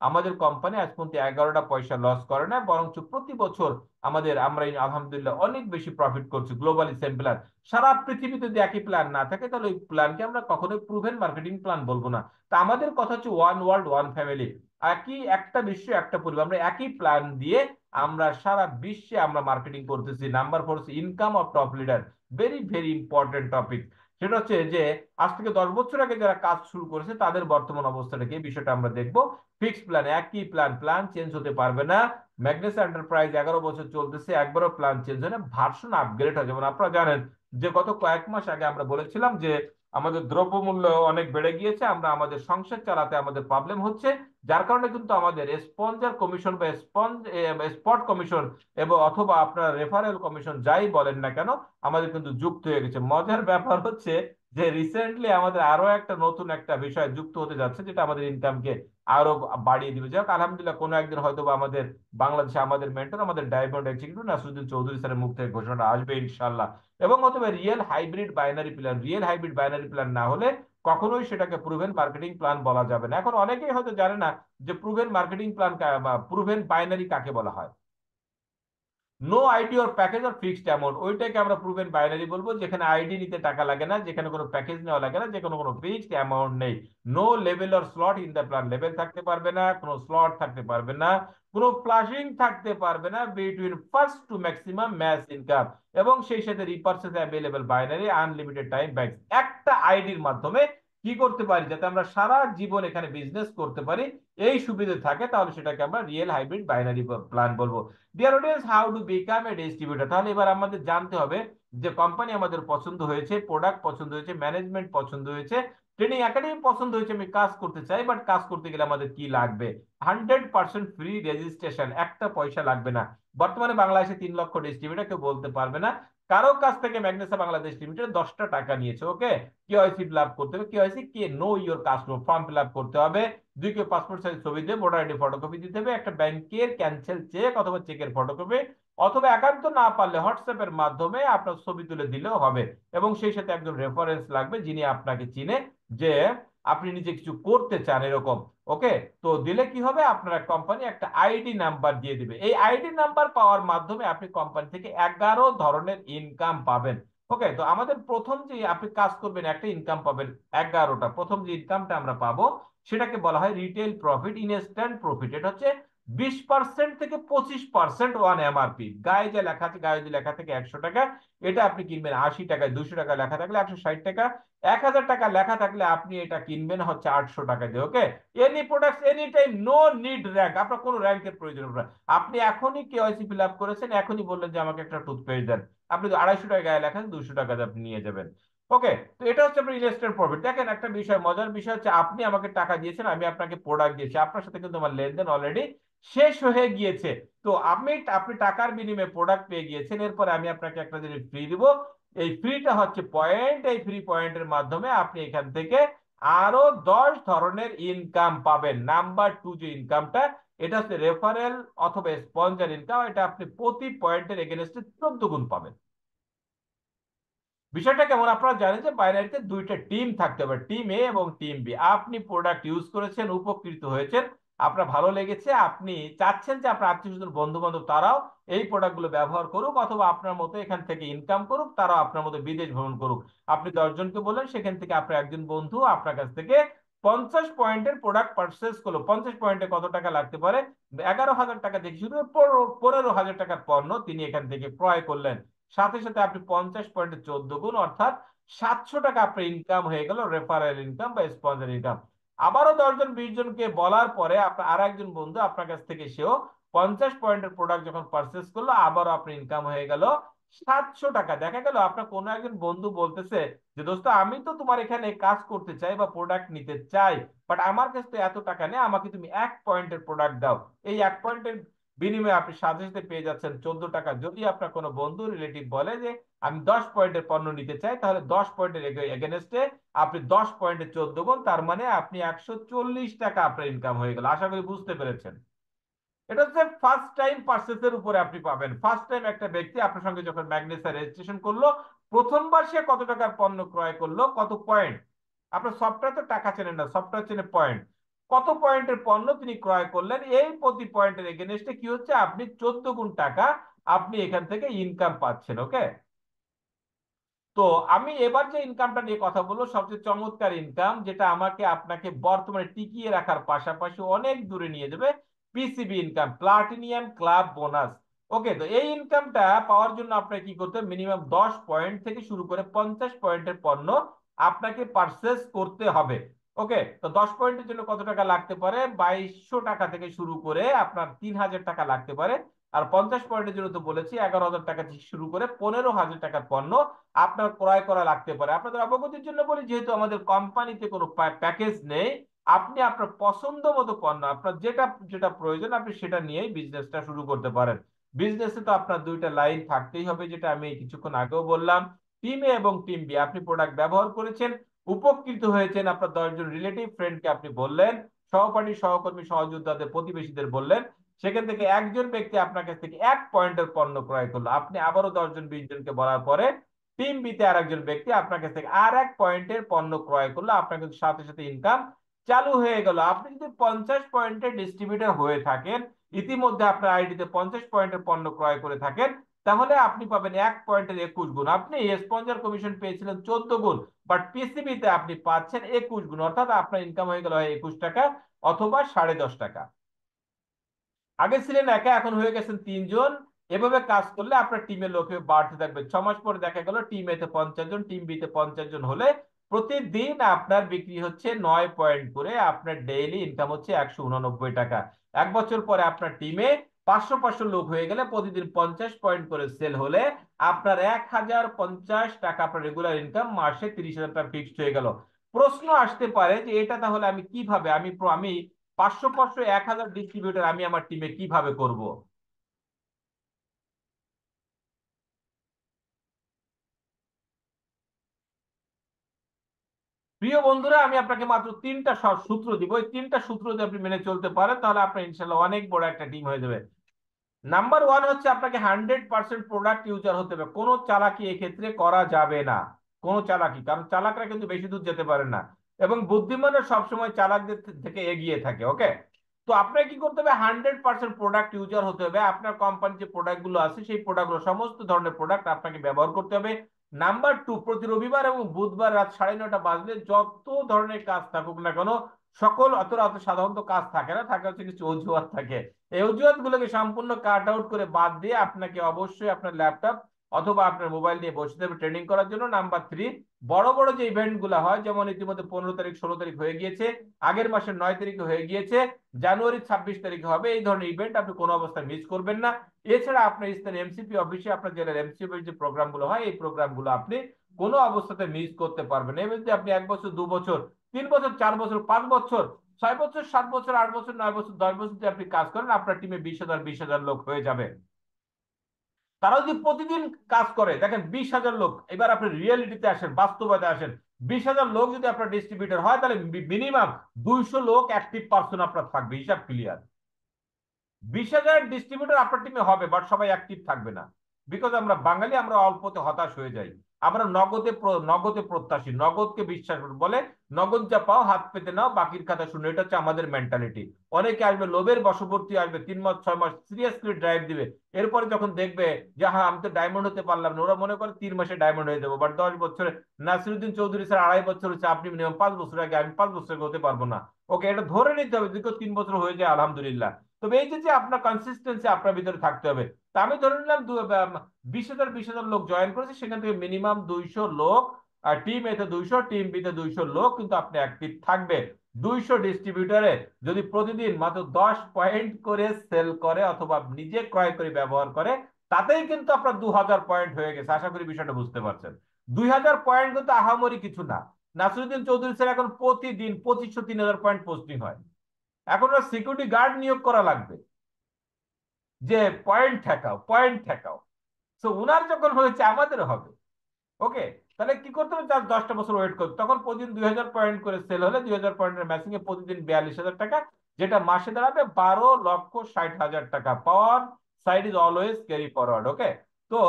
আমাদের কোম্পানি আজ পর্যন্ত 11টা পয়সা লস করে না, বরঞ্চ প্রতি বছর আমরা আলহামদুলিল্লাহ অনেক বেশি প্রফিট করছি। গ্লোবালি সেম প্ল্যান, সারা পৃথিবীতে যদি একই প্ল্যান না থাকে তাহলে ওই প্ল্যানকে আমরা কখনোই প্রুভেন মার্কেটিং প্ল্যান বলবো না। তা আমাদের কথা হচ্ছে ওয়ান ওয়ার্ল্ড ওয়ান ফ্যামিলি, একই একটা বিশ্ব একটা পরিবার। আমরা একই প্ল্যান দিয়ে আমরা সারা বিশ্বে আমরা মার্কেটিং করতেছি। নাম্বার 4 হচ্ছে income of top leader. Very very important topic. সেটা হচ্ছে যে আজ থেকে 10 বছর আগে যারা কাজ শুরু করেছে তাদের বর্তমান অবস্থাটা কি, এই বিষয়টা আমরা দেখবো। ফিক্সড প্ল্যান, একই প্ল্যান, প্ল্যান চেঞ্জ হতে পারবে না। ম্যাগনেস এন্টারপ্রাইজ 11 বছর চলতেছে, একবারও প্ল্যান চেঞ্জ হয় না, ভার্সন আপগ্রেড হয়। যেমন আপনারা জানেন যে গত কয়েক মাস আগে আমরা বলেছিলাম যে আমাদের দ্রব্যমূল্য অনেক বেড়ে গিয়েছে, আমরা আমাদের সংসার চালাতে আমাদের প্রবলেম হচ্ছে, যার কারণে কিন্তু আমাদের স্পন্সর কমিশন বা স্পট কমিশন এবং অথবা আপনার রেফারেল কমিশন যাই বলেন না কেন, আমাদের কিন্তু যুক্ত হয়ে গেছে। মজার ব্যাপার হচ্ছে যে রিসেন্টলি আমাদের আরো একটা নতুন একটা বিষয় যুক্ত হতে যাচ্ছে, যেটা আমাদের ইনকামকে আরো বাড়িয়ে দিবে। যাই হোক, আলহামদুলিল্লাহ কোনো একদিন হয়তো বা আমাদের বাংলাদেশে আমাদের মেন্টর, আমাদের ডায়মন্ড এক্সিকিউটিভ নাসিরুদ্দিন চৌধুরী স্যারের মুখ থেকে ঘোষণাটা আসবে ইনশাল্লাহ। এবং হতে পারে real hybrid binary plan. Real hybrid binary plan না হলে কখনোই সেটাকে প্রুভেন মার্কেটিং প্ল্যান বলা যাবে না। এখন অনেকেই হয়তো জানে না যে প্রুভেন মার্কেটিং প্ল্যান বা প্রুভেন বাইনারি কাকে বলা হয়। নো আইডি ওর প্যাকেজ আর ফিক্সড অ্যামাউন্ট, ওইটাকে আমরা প্রুভেন বাইনারি বলবো, যেখানে আইডি নিতে টাকা লাগে না, যেখানে কোনো প্যাকেজ নেওয়া লাগে না, যেখানে কোনো ফিক্সড অ্যামাউন্ট নেই। No level or slot in the plan, level থাকতে পারবে না, কোনো স্লট থাকতে পারবে না, কোনো ফ্লাশিং থাকতে পারবে না between first to maximum match income, এবং সেই সাথে রিপার্সেস available binary unlimited time back. একটা আইডির মাধ্যমে কি করতে পারি, যাতে আমরা সারা জীবন এখানে বিজনেস করতে পারি, এই সুবিধা থাকে, তাহলে সেটাকে আমরা রিয়েল হাইব্রিড বাইনারি প্ল্যান বলবো। Dear audience, how to become a distributor. তাহলে এবার আমাদের জানতে হবে যে কোম্পানি আমাদের পছন্দ হয়েছে, প্রোডাক্ট পছন্দ হয়েছে, ম্যানেজমেন্ট পছন্দ হয়েছে, ট্রেনিং একাডেমি পছন্দ হয়েছে, আমি কাজ করতে চাই, বাট কাজ করতে গেলে আমাদের কি লাগবে? 100% ফ্রি রেজিস্ট্রেশন, একটা পয়সা লাগবে না। বর্তমানে বাংলাদেশে 3 লক্ষ ডিস্ট্রিবিউটর, কেউ বলতে পারবে না কারো কাছ থেকে ম্যাগনেসা বাংলাদেশ লিমিটেড 10টা টাকা নিয়েছে। ওকে। কেওয়াইসি ফিল আপ করতে হবে, কেওয়াইসি কে know your customer form fill up করতে হবে, 2 কে পাসপোর্ট সাইজ ছবি দিয়ে ভোটার আইডি ফটোকপি দিতে হবে, একটা ব্যাংকের ক্যান্সেল চেক অথবা চেকের ফটোকপি, অথবা একান্ত না পারলে হোয়াটসঅ্যাপের মাধ্যমে আপনার ছবি তুলে দিলেও হবে। এবং সেই সাথে একজন রেফারেন্স লাগবে যিনি আপনাকে চিনে, যে আপনি নিজে কিছু করতে চান এরকম। ওকে। তো দিলে কি হবে, আপনার কোম্পানি একটা আইডি নাম্বার দিয়ে দিবে। এই আইডি নাম্বার পাওয়ার মাধ্যমে আপনি কোম্পানি থেকে 11 ধরনের ইনকাম পাবেন। ওকে। তো আমাদের প্রথম যে আপনি কাজ করবেন একটা ইনকাম পাবেন 11টা। প্রথম যে ইনকামটা আমরা পাবো সেটাকে বলা হয় রিটেল প্রফিট, ইনস্ট্যান্ট প্রফিট। এটা হচ্ছে 20% থেকে 25% ওয়ান এমআরপি। গায়ে যে লেখা আছে, গায়ে যে লেখা থেকে 100 টাকা, এটা আপনি কিনবেন 80 টাকায়। 200 টাকা লেখা থাকলে 160 টাকা, 1000 টাকা লেখা থাকলে আপনি এটা কিনবেন হচ্ছে 800 টাকা দিয়ে। Okay. Any product any time, no need rank, আপনার কোনো র্যাঙ্কের প্রয়োজন হবে না। আপনি এখনই কেওয়াইসি ফিল আপ করেছেন, এখনই বললেন যে আমাকে একটা টুথপেস্ট দেন, আপনি 250 টাকা গায়ে লেখেন, 200 টাকা আপনি নিয়ে যাবেন। ওকে। তো এটা হচ্ছে আপনার ইনস্ট্যান্ট প্রফিট। দেখেন একটা বিষয়, মজার বিষয় হচ্ছে, আপনি আমাকে টাকা দিয়েছেন, আমি আপনাকে প্রোডাক্ট দিয়েছি, আপনার সাথে কিন্তু আমার লেনদেন অলরেডি শেষ হয়ে গিয়েছে। তো আপনি টাকার বিনিময়ে প্রোডাক্ট পেয়ে গিয়েছেন, এরপরে আমি আপনাকে একটা জিনিস ফ্রি দিব। এই ফ্রিটা হচ্ছে পয়েন্ট। এই ফ্রি পয়েন্টের মাধ্যমে আপনি এখান থেকে আরো 10 ধরনের ইনকাম পাবেন। নাম্বার 2 যে ইনকামটা, এটা হচ্ছে রেফারেল অথবা স্পন্সর ইনকাম। এটা আপনি প্রতি পয়েন্টের এগেনস্টে 14 গুণ পাবেন। বিষয়টা কেমন, আপনারা জানেন যে বাইনারিতে 2টা টিম থাকতে হবে, টিম এ এবং টিম বি। আপনি প্রোডাক্ট ইউজ করেছেন, উপকৃত হয়েছেন, আপনার ভালো লেগেছে, আপনি চাচ্ছেন যে আপনার আত্মীয় স্বজন বন্ধু বান্ধব তারাও এই প্রোডাক্টগুলো ব্যবহার করুক, অথবা আপনার মতো এখান থেকে ইনকাম করুক, তারাও আপনার মতো বিদেশ ভ্রমণ করুক। আপনি 10 জনকে বললেন, সেখান থেকে আপনার একজন বন্ধু আপনার কাছ থেকে 50 পয়েন্টের প্রোডাক্ট পারচেস করলো। 50 পয়েন্টে কত টাকা লাগতে পারে? 11,000 টাকা থেকে শুরু করে 15,000 টাকার পণ্য তিনি এখান থেকে ক্রয় করলেন। সাথে সাথে আপনি 50 পয়েন্টে 14 গুণ, অর্থাৎ 700 টাকা আপনার ইনকাম হয়ে গেল, রেফারেল ইনকাম বা স্পন্সর ইনকাম। আবারও 10 জন 20 জনকে বলার পরে আপনার আর একজন বন্ধু আপনার কাছ থেকে সেও 50 পয়েন্টের প্রোডাক্ট যখন পারচেস করলো, আবারও আপনার ইনকাম হয়ে গেল 700 টাকা। দেখা গেল আপনার কোনো একজন বন্ধু বলতেছে যে দোস্ত আমি তো তোমার এখানে কাজ করতে চাই বা প্রোডাক্ট নিতে চাই, বাট আমার কাছে তো এত টাকা নেই, আমাকে তুমি 1 পয়েন্টের প্রোডাক্ট দাও। এই 1 পয়েন্টের বিনিময়ে আপনি সাথে সাথে পেয়ে যাচ্ছেন 14 টাকা। যদি আপনার কোনো বন্ধু রিলেটিভ বলে যে আমি 10 পয়েন্টের পণ্য নিতে চাই, তাহলে 10 পয়েন্টের এগেনস্টে আপনি 10 পয়েন্টে 14 গুণ, তার মানে আপনি 140 টাকা আপনার ইনকাম হয়ে গেল। আশা করি বুঝতে পেরেছেন। এটা হচ্ছে ফার্স্ট টাইম পারচেসের উপরে আপনি পাবেন। ফার্স্ট টাইম একটা ব্যক্তি আপনার সঙ্গে যখন ম্যাগনেসা রেজিস্ট্রেশন করলো, প্রথমবার সে কত টাকার পণ্য ক্রয় করলো, কত পয়েন্ট। আপনার সফটওয়্যার তো টাকা চেনেন না, সফটওয়্যার চেনে পয়েন্ট। কত পয়েন্টের পণ্য তিনি ক্রয় করলেন, এই প্রতি পয়েন্টের এগেনস্টে কি হচ্ছে, আপনি 14 গুণ টাকা আপনি এখান থেকে ইনকাম পাচ্ছেন। ওকে, তো আমি এবার যে ইনকামটা নিয়ে কথা বলবো, সবচেয়ে চমৎকার ইনকাম, যেটা আমাকে আপনাকে বর্তমানে টিকিয়ে রাখার পাশাপাশি অনেক দূরে নিয়ে যাবে, PCB income, platinum club bonus. Okay, তো এই ইনকামটা পাওয়ার জন্য আপনাকে কি করতে হবে, মিনিমাম 10 পয়েন্ট থেকে শুরু করে 50 পয়েন্টের পণ্য আপনাকে পারচেস করতে হবে। ওকে, তো 10 পয়েন্টের জন্য কত টাকা লাগতে পারে, 2200 টাকা থেকে শুরু করে আপনার 3000 টাকা লাগতে পারে। আর 50 পয়েন্টের জন্য তো বলেছি 11,000 টাকা থেকে শুরু করে 15,000 টাকার পণ্য আপনার ক্রয় করা লাগতে পারে। আপনাদের অবগতির জন্য বলি, যেহেতু আমাদের কোম্পানিতে কোনো প্যাকেজ নেই, আপনি আপনার পছন্দ মতো পণ্য, আপনার যেটা যেটা প্রয়োজন আপনি সেটা নিয়েই বিজনেসটা শুরু করতে পারেন। বিজনেসে তো আপনার দুইটা লাইন থাকতেই হবে, যেটা আমি কিছুক্ষণ আগেও বললাম। টিম এ এবং টিম বি, আপনি প্রোডাক্ট ব্যবহার করেছেন, উপকৃত হয়েছেন, আপনার 10 জন রিলেটিভ ফ্রেন্ডকে আপনি বললেন, সহপাঠী সহকর্মী সহযোদ্ধাদের প্রতিবেশীদের বললেন, সেখান থেকে একজন ব্যক্তি আপনার কাছ থেকে 1 পয়েন্টের পণ্য ক্রয় করলো, আপনি আবারও 10 জন 20 জনকে বলার পরে টিম বিতে আর একজন ব্যক্তি আপনার কাছ থেকে আর 1 পয়েন্টের পণ্য ক্রয় করলো, আপনার কিন্তু সাথে সাথে ইনকাম চালু হয়ে গেল। আপনি যদি 50 পয়েন্টের ডিস্ট্রিবিউটর হয়ে থাকেন, ইতিমধ্যে আপনার আইডিতে 50 পয়েন্টের পণ্য ক্রয় করে থাকেন, তাহলে আপনি পাবেন 1 পয়েন্টের 21 গুণ। আপনি স্পন্সর কমিশন পেয়েছিলেন 14 গুণ, বাট পিসিবিতে আপনি পাচ্ছেন 21 গুণ, অর্থাৎ আপনার ইনকাম হয়ে গেল 21 টাকা অথবা 10.5 টাকা। আগে ছিলেন একা, এখন হয়ে গেছেন 3 জন। এভাবে কাজ করলে আপনার টিমের লোক বাড়তে থাকবে। 6 মাস পরে দেখা গেল টিম এতে 50 জন, টিম বিতে 50 জন হলে প্রতিদিন আপনার বিক্রি হচ্ছে 9 পয়েন্ট করে, আপনার ডেইলি ইনকাম হচ্ছে 189 টাকা। 1 বছর পরে আপনার টিমে 500 500 লোক হয়ে গেলে প্রতিদিন 50 পয়েন্ট করে সেল হলে আপনার 1050 টাকা আপনার রেগুলার ইনকাম, মাসে 30,000 টাকা ফিক্সড হয়ে গেল। প্রশ্ন আসতে পারে যে এটা তাহলে আমি কিভাবে, আমি 500 500 1000 ডিস্ট্রিবিউটর আমি আমার টিমে কিভাবে করব। প্রিয় বন্ধুরা, আমি আপনাকে মাত্র 3টা সূত্র দিব। এই 3টা সূত্র যদি আপনি মেনে চলতে পারেন, তাহলে আপনার ইনশাল্লাহ অনেক বড় একটা টিম হয়ে যাবে। নাম্বার ওয়ান হচ্ছে আপনাকে 100% প্রোডাক্ট ইউজার হতে হবে। কোনো চালাকি এক্ষেত্রে করা যাবে না, কোনো চালাকি, কারণ চালাকরা কিন্তু বেশি দূর যেতে পারে না, এবং বুদ্ধিমানরা সবসময় চালাকদের থেকে এগিয়ে থাকে। ওকে, তো আপনাকে কি করতে হবে, 100% প্রোডাক্ট ইউজার হতে হবে। আপনার কোম্পানির যে প্রোডাক্ট গুলো আছে, সেই প্রোডাক্ট গুলো, সমস্ত ধরনের প্রোডাক্ট আপনাকে ব্যবহার করতে হবে। নাম্বার টু, প্রতি রবিবার এবং বুধবার রাত 9:30 বাজলে যত ধরনের কাজ থাকুক না কেন, সকল অত অত সাধারণত কাজ থাকে না, থাকে হচ্ছে কিছু অজুহাত থাকে, এই অজুহাত গুলোকে সম্পূর্ণ কাট আউট করে বাদ দিয়ে আপনাকে অবশ্যই আপনার ল্যাপটপ অথবা আপনার মোবাইল নিয়ে বসে যাবে ট্রেনিং করার জন্য। নাম্বার থ্রি, বড় বড় যে ইভেন্ট গুলো হয়, যেমন ইতিমধ্যে 15 তারিখ 16 তারিখ হয়ে গিয়েছে, আগের মাসের 9 তারিখে হয়ে গিয়েছে, জানুয়ারি 26 তারিখে হবে, এই ধরনের ইভেন্ট আপনি কোনো অবস্থায় মিস করবেন না। এছাড়া আপনার স্থানীয় এমসিপি অফিসে, আপনার জেলার এমসিপি যে প্রোগ্রাম গুলো হয়, এই প্রোগ্রাম গুলো আপনি কোনো অবস্থাতে মিস করতে পারবেন না। এমনিতে আপনি 1 বছর 2 বছর 3 বছর 4 বছর 5 বছর 6 বছর 7 বছর 8 বছর 9 বছর 10 বছর যদি আপনি কাজ করেন, আপনার টিমে 20,000 লোক হয়ে যাবে। তারা যদি প্রতিদিন কাজ করে, দেখেন 20,000 লোক, এবার আপনি রিয়েলিটিতে আসেন, বাস্তবতা আসেন। 20,000 লোক যদি আপনার ডিস্ট্রিবিউটর হয়, তাহলে মিনিমাম 200 লোক অ্যাক্টিভ পার্সন আপনার থাকবে, হিসাব ক্লিয়ার। 20,000 ডিস্ট্রিবিউটর আপনার টিমে হবে, বাট সবাই অ্যাক্টিভ থাকবে না। বিকজ আমরা বাঙালি, আমরা অল্পতে হতাশ হয়ে যাই। আমরা নগদে প্রত্যাশী, নগদকে বিশ্বাস করি, বলে নগদ যা পাও হাত পেতে নাও, বাকির খাতা শুনে, এটা হচ্ছে আমাদের মেন্টালিটি। অনেকে আসবে লোভের বশবর্তী, আসবে 3 মাস 6 মাস সিরিয়াসলি ড্রাইভ দিবে, এরপরে যখন দেখবে যে হ্যাঁ আমি তো ডায়মন্ড হতে পারলাম না, ওরা মনে করে 3 মাসে ডায়মন্ড হয়ে যাবো, বাট 10 বছরে। নাসিরুদ্দিন চৌধুরী স্যার 2.5 বছর হচ্ছে, আপনি মিনিমাম 5 বছর আগে, আমি 5 বছর আগে হতে পারবো না। ওকে, এটা ধরে নিতে হবে, যদি 3 বছর হয়ে যায় আলহামদুলিল্লাহ। তবে এই যে আপনার কনসিস্টেন্সি আপনার ভিতরে থাকতে হবে। তা আমি ধরে নিলাম 20,000 লোক জয়েন করেছে, সেখান থেকে মিনিমাম 200 লোক, আর টিম এতে 200, টিম বিতে 200 লোক কিন্তু আপনি অ্যাক্টিভ থাকবে। 200 ডিস্ট্রিবিউটরে যদি প্রতিদিন মাত্র 10 পয়েন্ট করে সেল করে অথবা নিজে ক্রয় করে ব্যবহার করে, তাতেই কিন্তু আপনার 2000 পয়েন্ট হয়ে গেছে। আশা করি বিষয়টা বুঝতে পারছেন। 2000 পয়েন্ট কিন্তু আহামরি কিছু না। নাসিরুদ্দিন চৌধুরী স্যার এখন প্রতিদিন 2500 3000 পয়েন্ট পোস্টিং হয়। এখন ওর সিকিউরিটি গার্ড নিয়োগ করা লাগবে যে পয়েন্ট ঠেকাও, পয়েন্ট ঠেকাও। তো উনার যখন হয়েছে আমাদেরও হবে। ওকে, তাহলে কি করতে হবে? জাস্ট 10টা বছর ওয়েট করতে, তখন প্রতিদিন 2000 পয়েন্ট করে সেল হলে 2000 পয়েন্টের ম্যাচিং এ প্রতিদিন 42,000 টাকা, যেটা মাসে দাঁড়াবে 12,60,000 টাকা। Power side is always carry forward. Okay, তো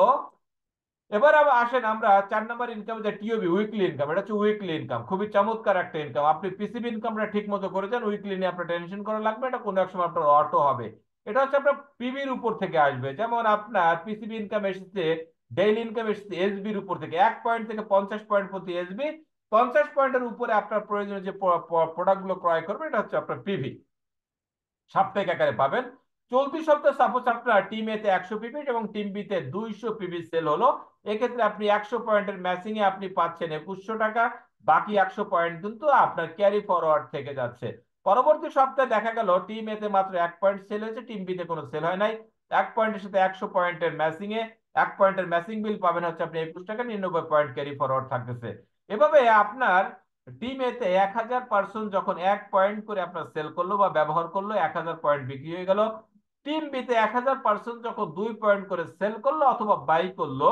এবার আবার আসেন আমরা 4 নম্বর ইনকাম, যে টিওবি, উইকলি ইনকাম। এটা হচ্ছে উইকলি ইনকাম, খুবই চমৎকার একটা ইনকাম। আপনি পিসিবি ইনকামটা ঠিক মতো করেছেন, উইকলি নিয়ে আপনার টেনশন করা লাগবে, এটা কোনো এক সময় আপনার অটো হবে। এটা হচ্ছে আপনার পিবির উপর থেকে আসবে। যেমন আপনার পিসিবি ইনকাম এসেছে, ডেইলি ইনকাম এসেছে এসবির উপর থেকে, 1 পয়েন্ট থেকে 50 পয়েন্ট প্রতি এসবি। 50 পয়েন্টের উপরে আপনার প্রয়োজনীয় যে প্রোডাক্ট গুলো ক্রয় করবে, এটা হচ্ছে আপনার পিভি, সাপ্তাহিক আকারে পাবেন। চলতি সপ্তাহে সাপোজ আপনার টিম এ তে 100 পিবি এবং টিম বি তে 200 পিবি সেল হলো, এক্ষেত্রে আপনি 100 পয়েন্টের ম্যাচিং এ আপনি পাচ্ছেন 2100 টাকা। বাকি 100 পয়েন্ট কিন্তু আপনার ক্যারি ফরওয়ার্ড থেকে যাচ্ছে। পরবর্তী সপ্তাহে দেখা গেল টিম এ তে মাত্র 1 পয়েন্ট সেল হয়েছে, টিম বি তে কোনো সেল হয় নাই। 1 পয়েন্টের সাথে 100 পয়েন্টের ম্যাচিং এ 1 পয়েন্টের ম্যাচিং বিল পাবেন হচ্ছে আপনি 21 টাকা, 99 পয়েন্ট ক্যারি ফরওয়ার্ড থাকতেছে। এভাবে আপনার টিম এতে 1000 পার্সন যখন 1 পয়েন্ট করে আপনার সেল করলো বা ব্যবহার করলো, 1000 পয়েন্ট বিক্রি হয়ে গেল। টিম বিতে 1000 পার্সন যখন 2 পয়েন্ট করে সেল করলো অথবা বাই করলো,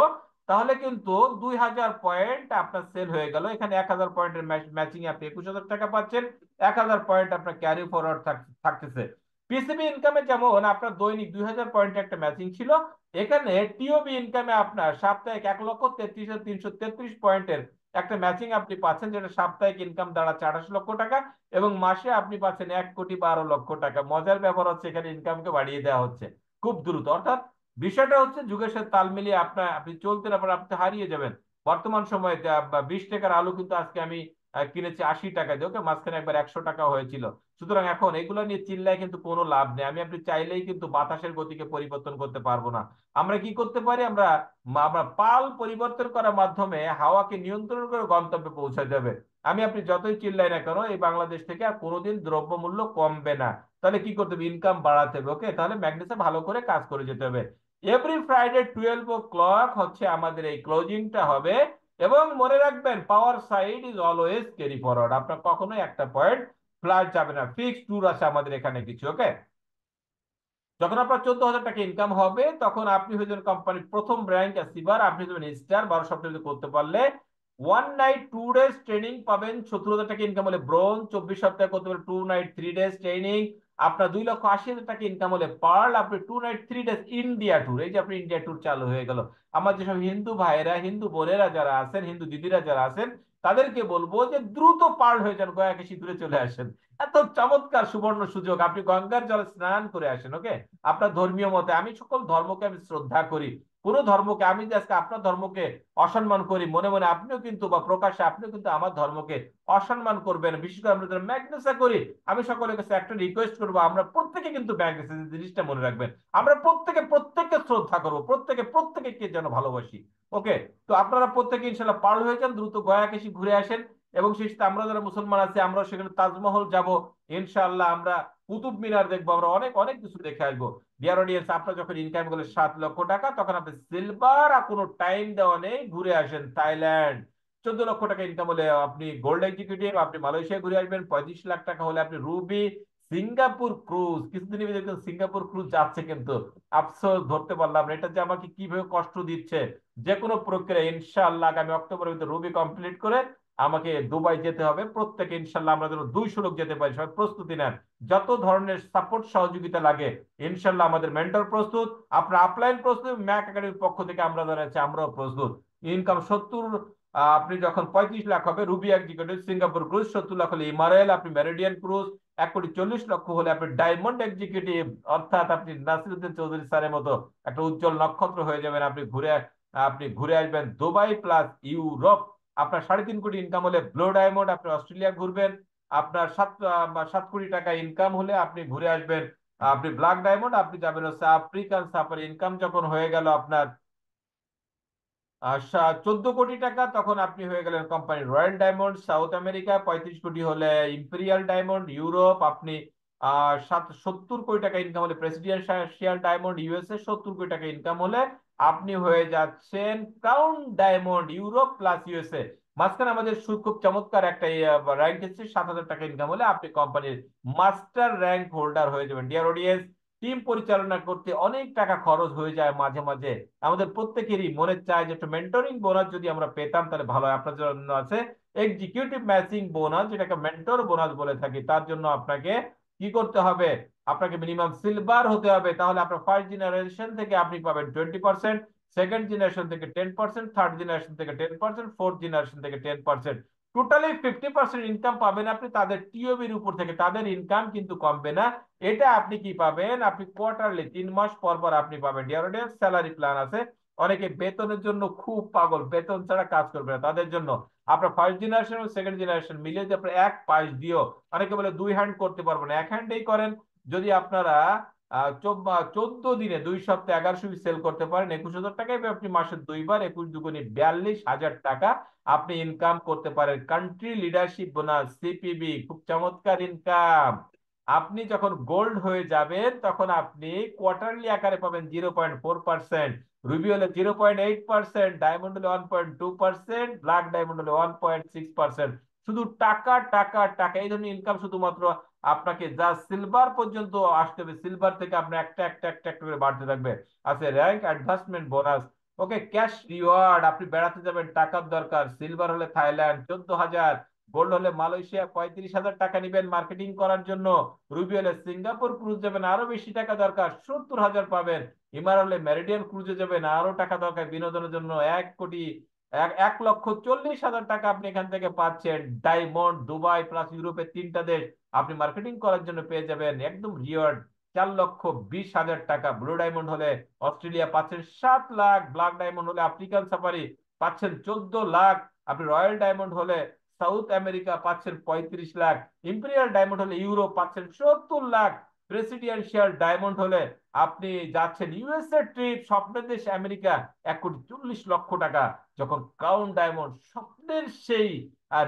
তাহলে কিন্তু 2000 পয়েন্ট আপনার সেল হয়ে গেল। এখানে 1000 পয়েন্টের ম্যাচিং এ আপনি 21,000 টাকা পাচ্ছেন। 1000 পয়েন্ট আপনার ক্যারি ফরওয়ার্ড থাকতেছে। পিসিবি ইনকামে যেমন আপনার দৈনিক 2000 পয়েন্ট একটা ম্যাচিং ছিল, এখানে টিওবি ইনকামে আপনার সাপ্তাহিক 1,33,333 পয়েন্টের একটা ম্যাচিং আপনি পাচ্ছেন, যেটা সাপ্তাহিক ইনকাম দাঁড়াচ্ছে 28 লক্ষ টাকা, এবং মাসে আপনি পাচ্ছেন 1,12,00,000 টাকা। মজার ব্যাপার হচ্ছে এখানে ইনকামকে বাড়িয়ে দেওয়া হচ্ছে খুব দ্রুত। অর্থাৎ বিষয়টা হচ্ছে যুগের সাথে তাল মিলিয়ে আপনি চলতে না পারে আপনি হারিয়ে যাবেন। বর্তমান সময়ে 20 টাকার আলু কিন্তু আজকে আমি কিনেছি 80 টাকা দিয়ে। ওকে, মাঝখানে একবার 100 টাকা হয়েছিল। সুতরাং এখন এগুলো নিয়ে চিল্লায় কিন্তু কোনো লাভ নেই। আপনি চাইলেই কিন্তু বাতাসের গতিকে পরিবর্তন করতে পারবো না। আমরা কি করতে পারি? আমরা আমরা পাল পরিবর্তন করার মাধ্যমে হাওয়াকে নিয়ন্ত্রণ করে গন্তব্যে পৌঁছাতে হবে। আপনি যতই চিল্লাই না কেন, এই বাংলাদেশ থেকে আর কোনোদিন দ্রব্যমূল্য কমবে না। তাহলে কি করতে হবে? ইনকাম বাড়াতে হবে। ওকে, তাহলে ম্যাগনেসে ভালো করে কাজ করে যেতে হবে। এভরি ফ্রাইডে 12 o'clock হচ্ছে আমাদের এই ক্লোজিংটা হবে। এবং মনে রাখবেন, power side is always carry forward. আপনার কখনোই একটা পয়েন্ট ফ্লাট যাবে না। ফিক্সড ট্যুর আছে আমাদের এখানে কিছু। ওকে, যখন আপনার 14,000 টাকা ইনকাম হবে, তখন আপনি হয়ে যাবেন কোম্পানির প্রথম র্যাঙ্ক অ্যাচিভার। আপনি হয়ে যাবেন স্টার। 12 সপ্তাহে করতে পারলে 1 নাইট 2 ডেজ ট্রেনিং পাবেন। 17,000 টাকা ইনকাম হলে ব্রোঞ্জ। 24 সপ্তাহে করতে পারলে 2 নাইট 3 ডেজ ট্রেনিং। আপনার 2,80,000 টাকা ইনকাম হলে পার্ল। আপনি 2 নাইট 3 ডেজ ইন্ডিয়া ট্যুর। এই যে আপনি ইন্ডিয়া ট্যুর চালু হয়ে গেল। আমার যেসব হিন্দু ভাইয়েরা, হিন্দু বোনেরা যারা আছেন, হিন্দু দিদিরা যারা আছেন, তাদেরকে বলবো যে দ্রুত পার্ল হয়ে যান, গয়াকে সিঁদুরে চলে আসেন। এত চমৎকার সুবর্ণ সুযোগ, আপনি গঙ্গার জলে স্নান করে আসেন। ওকে, আপনার ধর্মীয় মতে, আমি সকল ধর্মকে আমি শ্রদ্ধা করি। কোন ধর্মকে আমি যে আজকে আপনার ধর্মকে অসম্মান করি, মনে মনে আপনিও কিন্তু বা প্রকাশ্যে আপনিও কিন্তু আমার ধর্মকে অসম্মান করবেন। বিশেষ করে আমরা যারা ম্যাগনেসা করি, আমি সকলের কাছে একটা রিকোয়েস্ট করবো, আমরা প্রত্যেকে কিন্তু ম্যাগনেসা জিনিসটা মনে রাখবেন। আমরা প্রত্যেকে প্রত্যেককে শ্রদ্ধা করবো, প্রত্যেকে প্রত্যেকে যেন ভালোবাসি। ওকে, তো আপনারা প্রত্যেকে ইনশাল্লাহ পার হয়ে যান, দ্রুত গয়া কেশি ঘুরে আসেন। এবং সেই সাথে আমরা যারা মুসলমান আছি, আমরা সেখানে তাজমহল যাব ইনশাআল্লাহ। আমরা কুতুব মিনার দেখবো, আমরা অনেক অনেক কিছু দেখে আসবো। ডিয়ার অডিয়েন্স, আপনার যখন ইনকাম করলে 7 লক্ষ টাকা, তখন আপনি সিলভার আর কোনো টাইম দেওয়া নেই, ঘুরে আসেন থাইল্যান্ড। 14 লক্ষ টাকা ইনকাম হলে আপনি গোল্ড এক্সিকিউটিভ, আপনি মালয়েশিয়া ঘুরে আসবেন। 35 লাখ টাকা হলে আপনি রুবি। সিঙ্গাপুর ক্রুজ, কিছুদিন দেখবেন সিঙ্গাপুর ক্রুজ যাচ্ছে, কিন্তু আফসোস ধরতে পারলাম না। এটা যে আমাকে কিভাবে কষ্ট দিচ্ছে। যে কোনো প্রক্রিয়া ইনশাআল্লাহ আগামী অক্টোবরের ভিতরে রুবি কমপ্লিট করে আমাকে দুবাই যেতে হবে। প্রত্যেকে ইনশাল্লাহ আমরা যেন 200 লোক যেতে পারি, সবাই প্রস্তুতি নেন। যত ধরনের সাপোর্ট সহযোগিতা লাগে ইনশাল্লাহ আমাদের মেন্টর প্রস্তুত, আপনার আপলাইন প্রস্তুত, ম্যাক একাডেমির পক্ষ থেকে আমরা যারা আছি আমরাও প্রস্তুত। ইনকাম 70, আপনি যখন 35 লাখ হবে ruby executive Singapore cruise, 70 lakh হলে ইমারেল, আপনি মেরিডিয়ান ক্রুজ, 1,40,00,000 হলে আপনি ডায়মন্ড এক্সিকিউটিভ। অর্থাৎ আপনি নাসিরুদ্দিন চৌধুরী স্যারের মতো একটা উজ্জ্বল নক্ষত্র হয়ে যাবেন। আপনি ঘুরে আসবেন দুবাই প্লাস ইউরোপ। আপনার 3.5 কোটি ইনকাম হলে ব্লু ডায়মন্ড, আপনি অস্ট্রেলিয়া ঘুরবেন। আপনার 7 কোটি টাকা ইনকাম হলে আপনি ঘুরে আসবেন, আপনি ব্ল্যাক ডায়মন্ড, আপনি যাবেন হচ্ছে আফ্রিকান সাফারি। ইনকাম যখন হয়ে গেল আপনার 14 কোটি টাকা, তখন আপনি হয়ে গেলেন company royal diamond. South America 35 কোটি হলে ইম্পেরিয়াল ডায়মন্ড। ইউরোপ আপনি 70 কোটি টাকা ইনকাম হলে প্রেসিডেন্সিয়াল ডায়মন্ড। ইউএসএ 70 কোটি টাকা ইনকাম হলে আপনি হয়ে যাচ্ছেন crown diamond Europe plus USA. মাঝখানে আমাদের খুব চমৎকার একটা র্যাঙ্ক এসেছে, 7,000 টাকা ইনকাম হলে আপনি কোম্পানির মাস্টার র্যাঙ্ক হোল্ডার হয়ে যাবেন। ডিয়ার অডিয়েন্স, টিম পরিচালনা করতে অনেক টাকা খরচ হয়ে যায় মাঝে মাঝে। আমাদের প্রত্যেকেরই মনে চায় যে একটু মেন্টরিং বোনাস যদি আমরা পেতাম তাহলে ভালো হয়। আপনার জন্য আছে এক্সিকিউটিভ ম্যাচিং বোনাস, যেটাকে মেন্টর বোনাস বলে থাকি। তার জন্য আপনাকে কি করতে হবে? আপনাকে মিনিমাম সিলভার হতে হবে, তাহলে আপনার ফার্স্ট জেনারেশন থেকে আপনি পাবেন 20%, সেকেন্ড জেনারেশন থেকে 10%, থার্ড জেনারেশন থেকে 10%, ফোর্থ জেনারেশন থেকে 10%, টোটালি 50% ইনকাম পাবেন আপনি তাদের টিওবির উপর থেকে। তাদের ইনকাম কিন্তু কমবে না। এটা আপনি কি পাবেন? আপনি কোয়ার্টারলি 3 মাস পর পর আপনি পাবেন। ডিয়ার অডিয়েন্স, স্যালারি প্ল্যান আছে। অনেকে বেতনের জন্য খুব পাগল, বেতন ছাড়া কাজ করবে না, তাদের জন্য আপনার ফার্স্ট জেনারেশন এবং সেকেন্ড জেনারেশন মিলিয়ে যদি আপনার এক পাশ দিও, অনেকে বলে 2 হ্যান্ড করতে পারবো না, 1 হ্যান্ডেই করেন। যদি আপনারা 14 দিনে 2 সপ্তাহে 1100 সেল করতে পারেন, 21,000 টাকায় আপনি মাসে 2 বার 21 × 2 = 42,000 টাকা আপনি ইনকাম করতে পারেন। কান্ট্রি লিডারশিপ বোনাস সিপিবি, খুব চমৎকার ইনকাম। আপনি যখন গোল্ড হয়ে যাবেন তখন আপনি কোয়ার্টারলি আকারে পাবেন 0.4%, রুবি হলে 0.8%, ডায়মন্ড হলে 1.2%, ব্ল্যাক ডায়মন্ড হলে 1.6%। শুধু টাকা টাকা টাকা, এই ধরনের ইনকাম শুধুমাত্র আপনাকে যা সিলভার পর্যন্ত আসতে হবে, সিলভার থেকে আপনি একটা একটা একটা একটা করে বাড়তে থাকবে। আছে র্যাঙ্ক অ্যাডভান্সমেন্ট বোনাস। ওকে, ক্যাশ রিওয়ার্ড, আপনি বেড়াতে যাবেন, টাকার দরকার। সিলভার হলে থাইল্যান্ড 14,000, গোল্ড হলে মালয়েশিয়া 35,000 টাকা নিবেন মার্কেটিং করার জন্য। রুবি হলে সিঙ্গাপুর ক্রুজ যাবেন, আরো বেশি টাকা দরকার, 70,000 পাবেন। ইমার হলে মেরিডিয়ান ক্রুজে যাবেন, আরো টাকা দরকার বিনোদনের জন্য, 1 কোটি 1,40,000 টাকা আপনি এখান থেকে পাচ্ছেন। ডায়মন্ড দুবাই প্লাস ইউরোপের 3টা দেশ আপনি মার্কেটিং করার জন্য পেয়ে যাবেন একদম রিওয়ার্ড 4,20,000 টাকা। ব্লু ডায়মন্ড হলে অস্ট্রেলিয়া পাচ্ছেন 7 লাখ, ব্ল্যাক ডায়মন্ড হলে আফ্রিকান সাফারি পাচ্ছেন 14 লাখ, আপনি রয়্যাল ডায়মন্ড হলে সাউথ আমেরিকা পাচ্ছেন 35 লাখ, ইম্পেরিয়াল ডায়মন্ড হলে ইউরোপ পাচ্ছেন 70 লাখ, প্রেসিডেন্সিয়াল ডায়মন্ড হলে আপনি যাচ্ছেন ইউএসএ ট্রিপ, স্বপ্নের দেশ আমেরিকা 1,40,00,000 টাকা। যখন ক্রাউন ডায়মন্ড স্বপ্নের সেই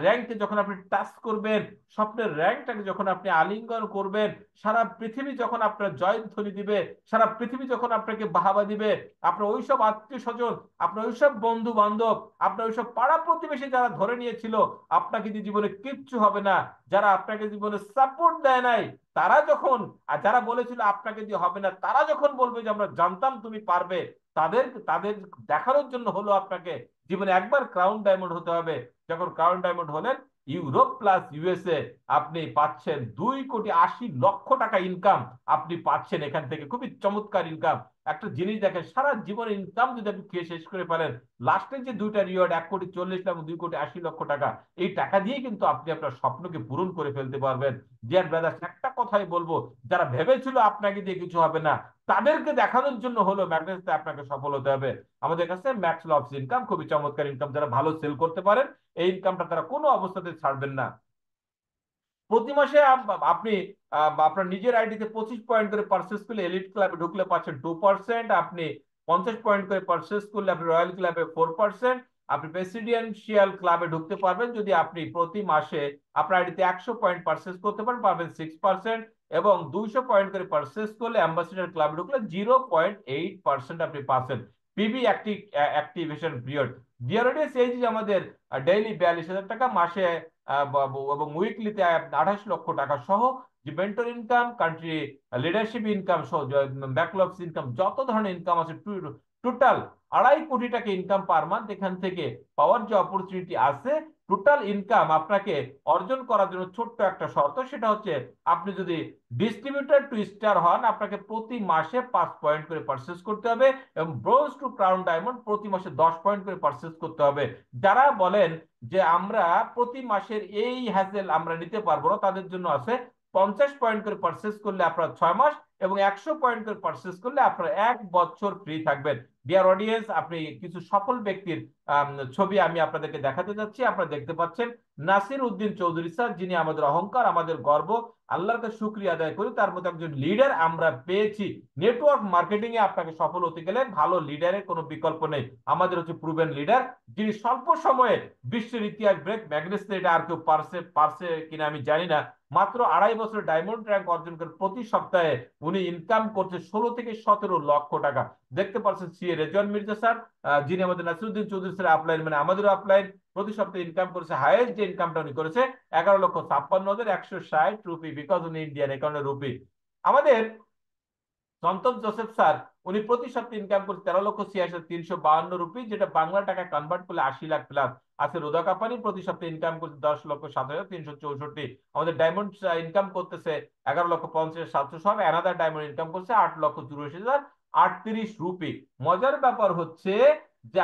র্যাঙ্কে যখন আপনি টাচ করবেন, স্বপ্নের র্যাঙ্কটাকে যখন আপনি আলিঙ্গন করবেন, সারা পৃথিবী যখন আপনার জয়ধ্বনি দিবে, সারা পৃথিবী যখন আপনাকে বাহাবা দিবে, আপনার ওইসব আত্মীয় স্বজন, আপনার ওইসব বন্ধু বান্ধব, আপনার ওইসব পাড়া প্রতিবেশী যারা ধরে নিয়েছিল আপনাকে দিয়ে জীবনে কিচ্ছু হবে না, যারা আপনাকে জীবনে সাপোর্ট দেয় নাই, তারা যখন, আর যারা বলেছিল আপনাকে দিয়ে হবে না, তারা যখন বলবে যে আমরা জানতাম তুমি পারবে, তাদের তাদের দেখানোর জন্য হলো আপনাকে জীবনে একবার ক্রাউন ডায়মন্ড হতে হবে। যখন ক্রাউন ডায়মন্ড হলেন, ইউরোপ প্লাস ইউএসএ আপনি পাচ্ছেন 2,80,00,000 টাকা ইনকাম আপনি পাচ্ছেন এখান থেকে। খুবই চমৎকার ইনকাম। একটা জিনিস দেখেন, সারা জীবনের ইনকাম যদি আপনি খেয়ে শেষ করে ফেলেন, লাস্টে যে দুইটা রিওয়ার্ড 1,40,00,000 এবং 2,80,00,000 টাকা, এই টাকা দিয়ে কিন্তু আপনি আপনার স্বপ্নকে পূরণ করে ফেলতে পারবেন। ডিয়ার ব্রাদার্স, একটা কথাই বলবো, যারা ভেবেছিল আপনাকে দিয়ে কিছু হবে না, তাদেরকে দেখানোর জন্য হলো ম্যাগনেসে আপনাকে সফল হতে হবে। আমাদের কাছে ম্যাক্স লভস ইনকাম খুবই চমৎকার ইনকাম, যারা ভালো সেল করতে পারেন এই ইনকামটা তারা কোনো অবস্থাতে ছাড়বেন না। প্রতি মাসে আপনি আপনার নিজের আইডিতে 25 পয়েন্ট করে পারচেস করলে, এলিট ক্লাবে ঢুকলে পাচ্ছেন 2%, আপনি 50 পয়েন্ট করে পারচেস করলে আপনি রয়্যাল ক্লাবে 4%, আপনি প্রেসিডেন্সিয়াল ক্লাবে ঢুকতে পারবেন যদি আপনি প্রতি মাসে আপনার আইডিতে 100 পয়েন্ট পারচেস করতে পারেন, পাবেন 6%, এবং 200 পয়েন্ট করে পারচেস করলে অ্যাম্বাসেডর ক্লাবে ঢুকলে 0.8% আপনি পাচ্ছেন। PB activation period. Dear audience, এই যে আমাদের ডেইলি 42,000 টাকা, মাসে এবং উইকলিতে 28 লক্ষ টাকা সহ যে mentor income, country leadership income সহ ব্যাকলগস ইনকাম, যত ধরনের ইনকাম আছে, টোটাল 2.5 কোটি টাকা ইনকাম পার মান্থ এখান থেকে পাওয়ার যে অপরচুনিটি আছে। টোটাল ইনকাম আপনাকে অর্জন করার জন্য ছোট্ট একটা শর্ত, সেটা হচ্ছে আপনি যদি ডিস্ট্রিবিউটর টু স্টার হন, আপনাকে প্রতি মাসে 5 পয়েন্ট করে পারচেস করতে হবে, এবং ব্রোঞ্জ টু ক্রাউন ডায়মন্ড প্রতি মাসে 10 পয়েন্ট করে পারচেস করতে হবে। যারা বলেন যে আমরা প্রতি মাসের এই হ্যাসেল আমরা নিতে পারবো না, তাদের জন্য আছে 50 পয়েন্ট করে পারচেস করলে আপনারা 6 মাস এবং 100 পয়েন্ট করে পারচেস করলে আপনারা 1 বছর ফ্রি থাকবেন। ডিয়ার অডিয়েন্স, আপনি কিছু সফল ব্যক্তির ছবি আমি আপনাদেরকে দেখাতে যাচ্ছি। আপনারা দেখতে পাচ্ছেন নাসির উদ্দিন চৌধুরী স্যার, যিনি আমাদের অহংকার, আমাদের গর্ব। আল্লাহর কাছে শুকরিয়া আদায় করি, তার মতো একজন লিডার আমরা পেয়েছি। নেটওয়ার্ক মার্কেটিং এ আপনাকে সফল হতে গেলে ভালো লিডারের কোনো বিকল্প নেই। আমাদের হচ্ছে প্রুভেন লিডার, যিনি স্বল্প সময়ে বিশ্বের ইতিহাস ব্রেক। ম্যাগনেস এটা আর কেউ পারছে পারছে কিনা আমি জানি না। মাত্র 2.5 বছর ডায়মন্ড র্যাঙ্ক অর্জন করে প্রতি সপ্তাহে উনি ইনকাম করছে 16 থেকে 17 লক্ষ টাকা। দেখতে পাচ্ছেন সিএ রেজওয়ান মির্জা স্যার, যিনি আমাদের নাসিরউদ্দিন চৌধুরী স্যার আপলাইন, মানে আমাদেরও আপলাইন, প্রতি সপ্তাহে ইনকাম করেছে, হাইয়েস্ট যে ইনকামটা উনি করেছে 11,56,160 রুপি, বিকজ উনি ইন্ডিয়ান অ্যাকাউন্টের রুপি। আমাদের সন্তোষ জোসেফ স্যার, উনি প্রতি সপ্তাহে ইনকাম করে 13,86,352 রুপি, যেটা বাংলা টাকা কনভার্ট করলে 80 লাখ প্লাস। আছে রোদা কাপানি, প্রতি সপ্তাহে ইনকাম করছে 10,07,364। আমাদের ডায়মন্ড ইনকাম করতেছে 11,50,700 সব। অ্যানাদার ডায়মন্ড ইনকাম করছে 8,84,038 রুপি। মজার ব্যাপার হচ্ছে যে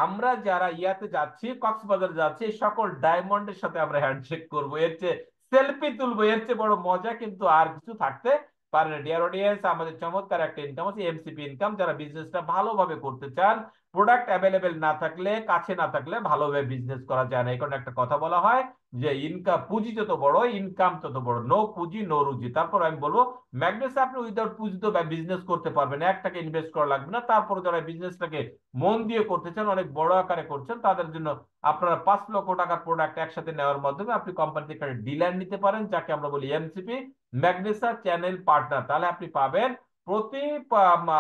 আমরা যারা ইয়াতে যাচ্ছি, কক্সবাজার যাচ্ছি, এই সকল ডায়মন্ডের সাথে আমরা হ্যান্ডশেক করবো, এর চেয়ে সেলফি তুলবো, এর চেয়ে বড় মজা কিন্তু আর কিছু থাকতে পারে না। ডিয়ার অডিয়েন্স, আমাদের চমৎকার একটা ইনকাম আছে, এমসিপি ইনকাম। যারা বিজনেসটা ভালোভাবে করতে চান, প্রোডাক্ট অ্যাভেলেবেল না থাকলে, কাছে না থাকলে ভালোভাবে বিজনেস করা যায় না। এই কারণে একটা কথা বলা হয় যে ইনকাম, পুঁজি যত বড় ইনকাম তত বড়। নো পুঁজি নো রুজি। তারপর আমি বলবো ম্যাগনেসে আপনি উইদাউট পুঁজি তো বিজনেস করতে পারবেন, 1 টাকা ইনভেস্ট করা লাগবে না। তারপরে যারা বিজনেসটাকে মন দিয়ে করতে চান, অনেক বড় আকারে করছেন, তাদের জন্য আপনারা 5 লক্ষ টাকার প্রোডাক্ট একসাথে নেওয়ার মাধ্যমে আপনি কোম্পানি থেকে একটা ডিলার নিতে পারেন, যাকে আমরা বলি এমসিপি, ম্যাগনেসা চ্যানেল পার্টনার। তাহলে আপনি পাবেন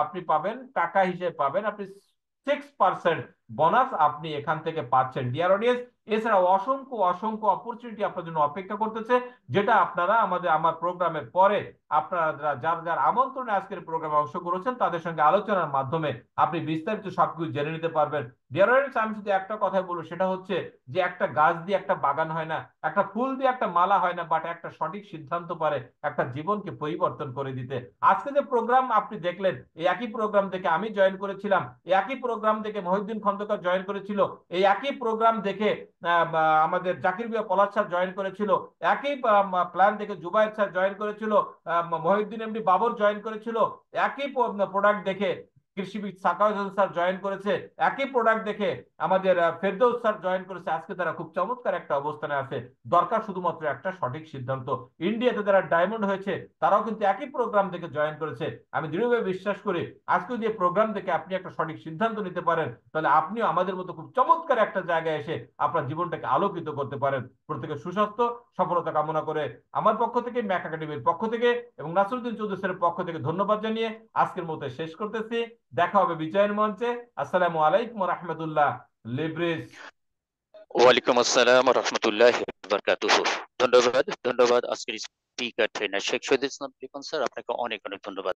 আপনি পাবেন টাকা হিসেবে পাবেন আপনি 6% বোনাস আপনি এখান থেকে পাচ্ছেন। ডিয়ার অডিয়েন্স, এছাড়া অসংখ্য অসংখ্য অপরচুনিটি আপনার জন্য অপেক্ষা করতেছে, যেটা আপনারা আমার প্রোগ্রামের পরে আপনারা যার যার আমন্ত্রণে আজকের প্রোগ্রামে অংশ করেছেন, তাদের সঙ্গে আলোচনার মাধ্যমে আপনি বিস্তারিত সবকিছু জেনে নিতে পারবেন। ডিয়ার অডিয়েন্স, আমি শুধু একটা কথাই বলবো, সেটা হচ্ছে যে একটা গাছ দিয়ে একটা বাগান হয় না, একটা ফুল দিয়ে একটা মালা হয় না, বাট একটা সঠিক সিদ্ধান্ত পারে একটা জীবনকে পরিবর্তন করে দিতে। আজকে যে প্রোগ্রাম আপনি দেখলেন, এই একই প্রোগ্রাম থেকে আমি জয়েন করেছিলাম, এই একই প্রোগ্রাম থেকে মহিউদ্দিন খন্দকার জয়েন করেছিল, এই একই প্রোগ্রাম দেখে আমাদের জাকির বিয়া পলাশ স্যার জয়েন করেছিল, একই প্ল্যান দেখে জুবাইর স্যার জয়েন করেছিল, মহিউদ্দিন এমডি বাবর জয়েন করেছিল, একই প্রোডাক্ট দেখে কৃষিবিদ সাকাওয়াত হোসেন স্যার জয়েন করেছে, একই প্রোডাক্ট দেখে আমাদের ফেরদৌস স্যার জয়েন করেছে। আজকে তারা খুব চমৎকার একটা অবস্থানে আছে। দরকার শুধুমাত্র একটা সঠিক সিদ্ধান্ত। ইন্ডিয়াতে যারা ডায়মন্ড হয়েছে, তারাও কিন্তু একই প্রোগ্রাম থেকে জয়েন করেছে। আমি দৃঢ়ভাবে বিশ্বাস করি আজকে যদি প্রোগ্রাম থেকে আপনি একটা সঠিক সিদ্ধান্ত নিতে পারেন, তাহলে আপনিও আমাদের মতো খুব চমৎকার একটা জায়গায় এসে আপনার জীবনটাকে আলোকিত করতে পারেন। প্রত্যেকের সুস্বাস্থ্য সফলতা কামনা করে আমার পক্ষ থেকে, ম্যাক একাডেমির পক্ষ থেকে এবং নাসিরউদ্দিন চৌধুরী স্যারের পক্ষ থেকে ধন্যবাদ জানিয়ে আজকের মতো শেষ করতেছি। দেখা হবে বিজয়ের মঞ্চে। আসসালামু আলাইকুম রহমতুল্লাহ। লিব্রিজ। ওয়ালাইকুম আসসালাম রহমতুল্লাহ বারকাতুহু। ধন্যবাদ ধন্যবাদ আজকের স্পিকার ট্রেনার শেখ শহীদ ইসলাম রিপন স্যার, আপনাকে অনেক অনেক ধন্যবাদ।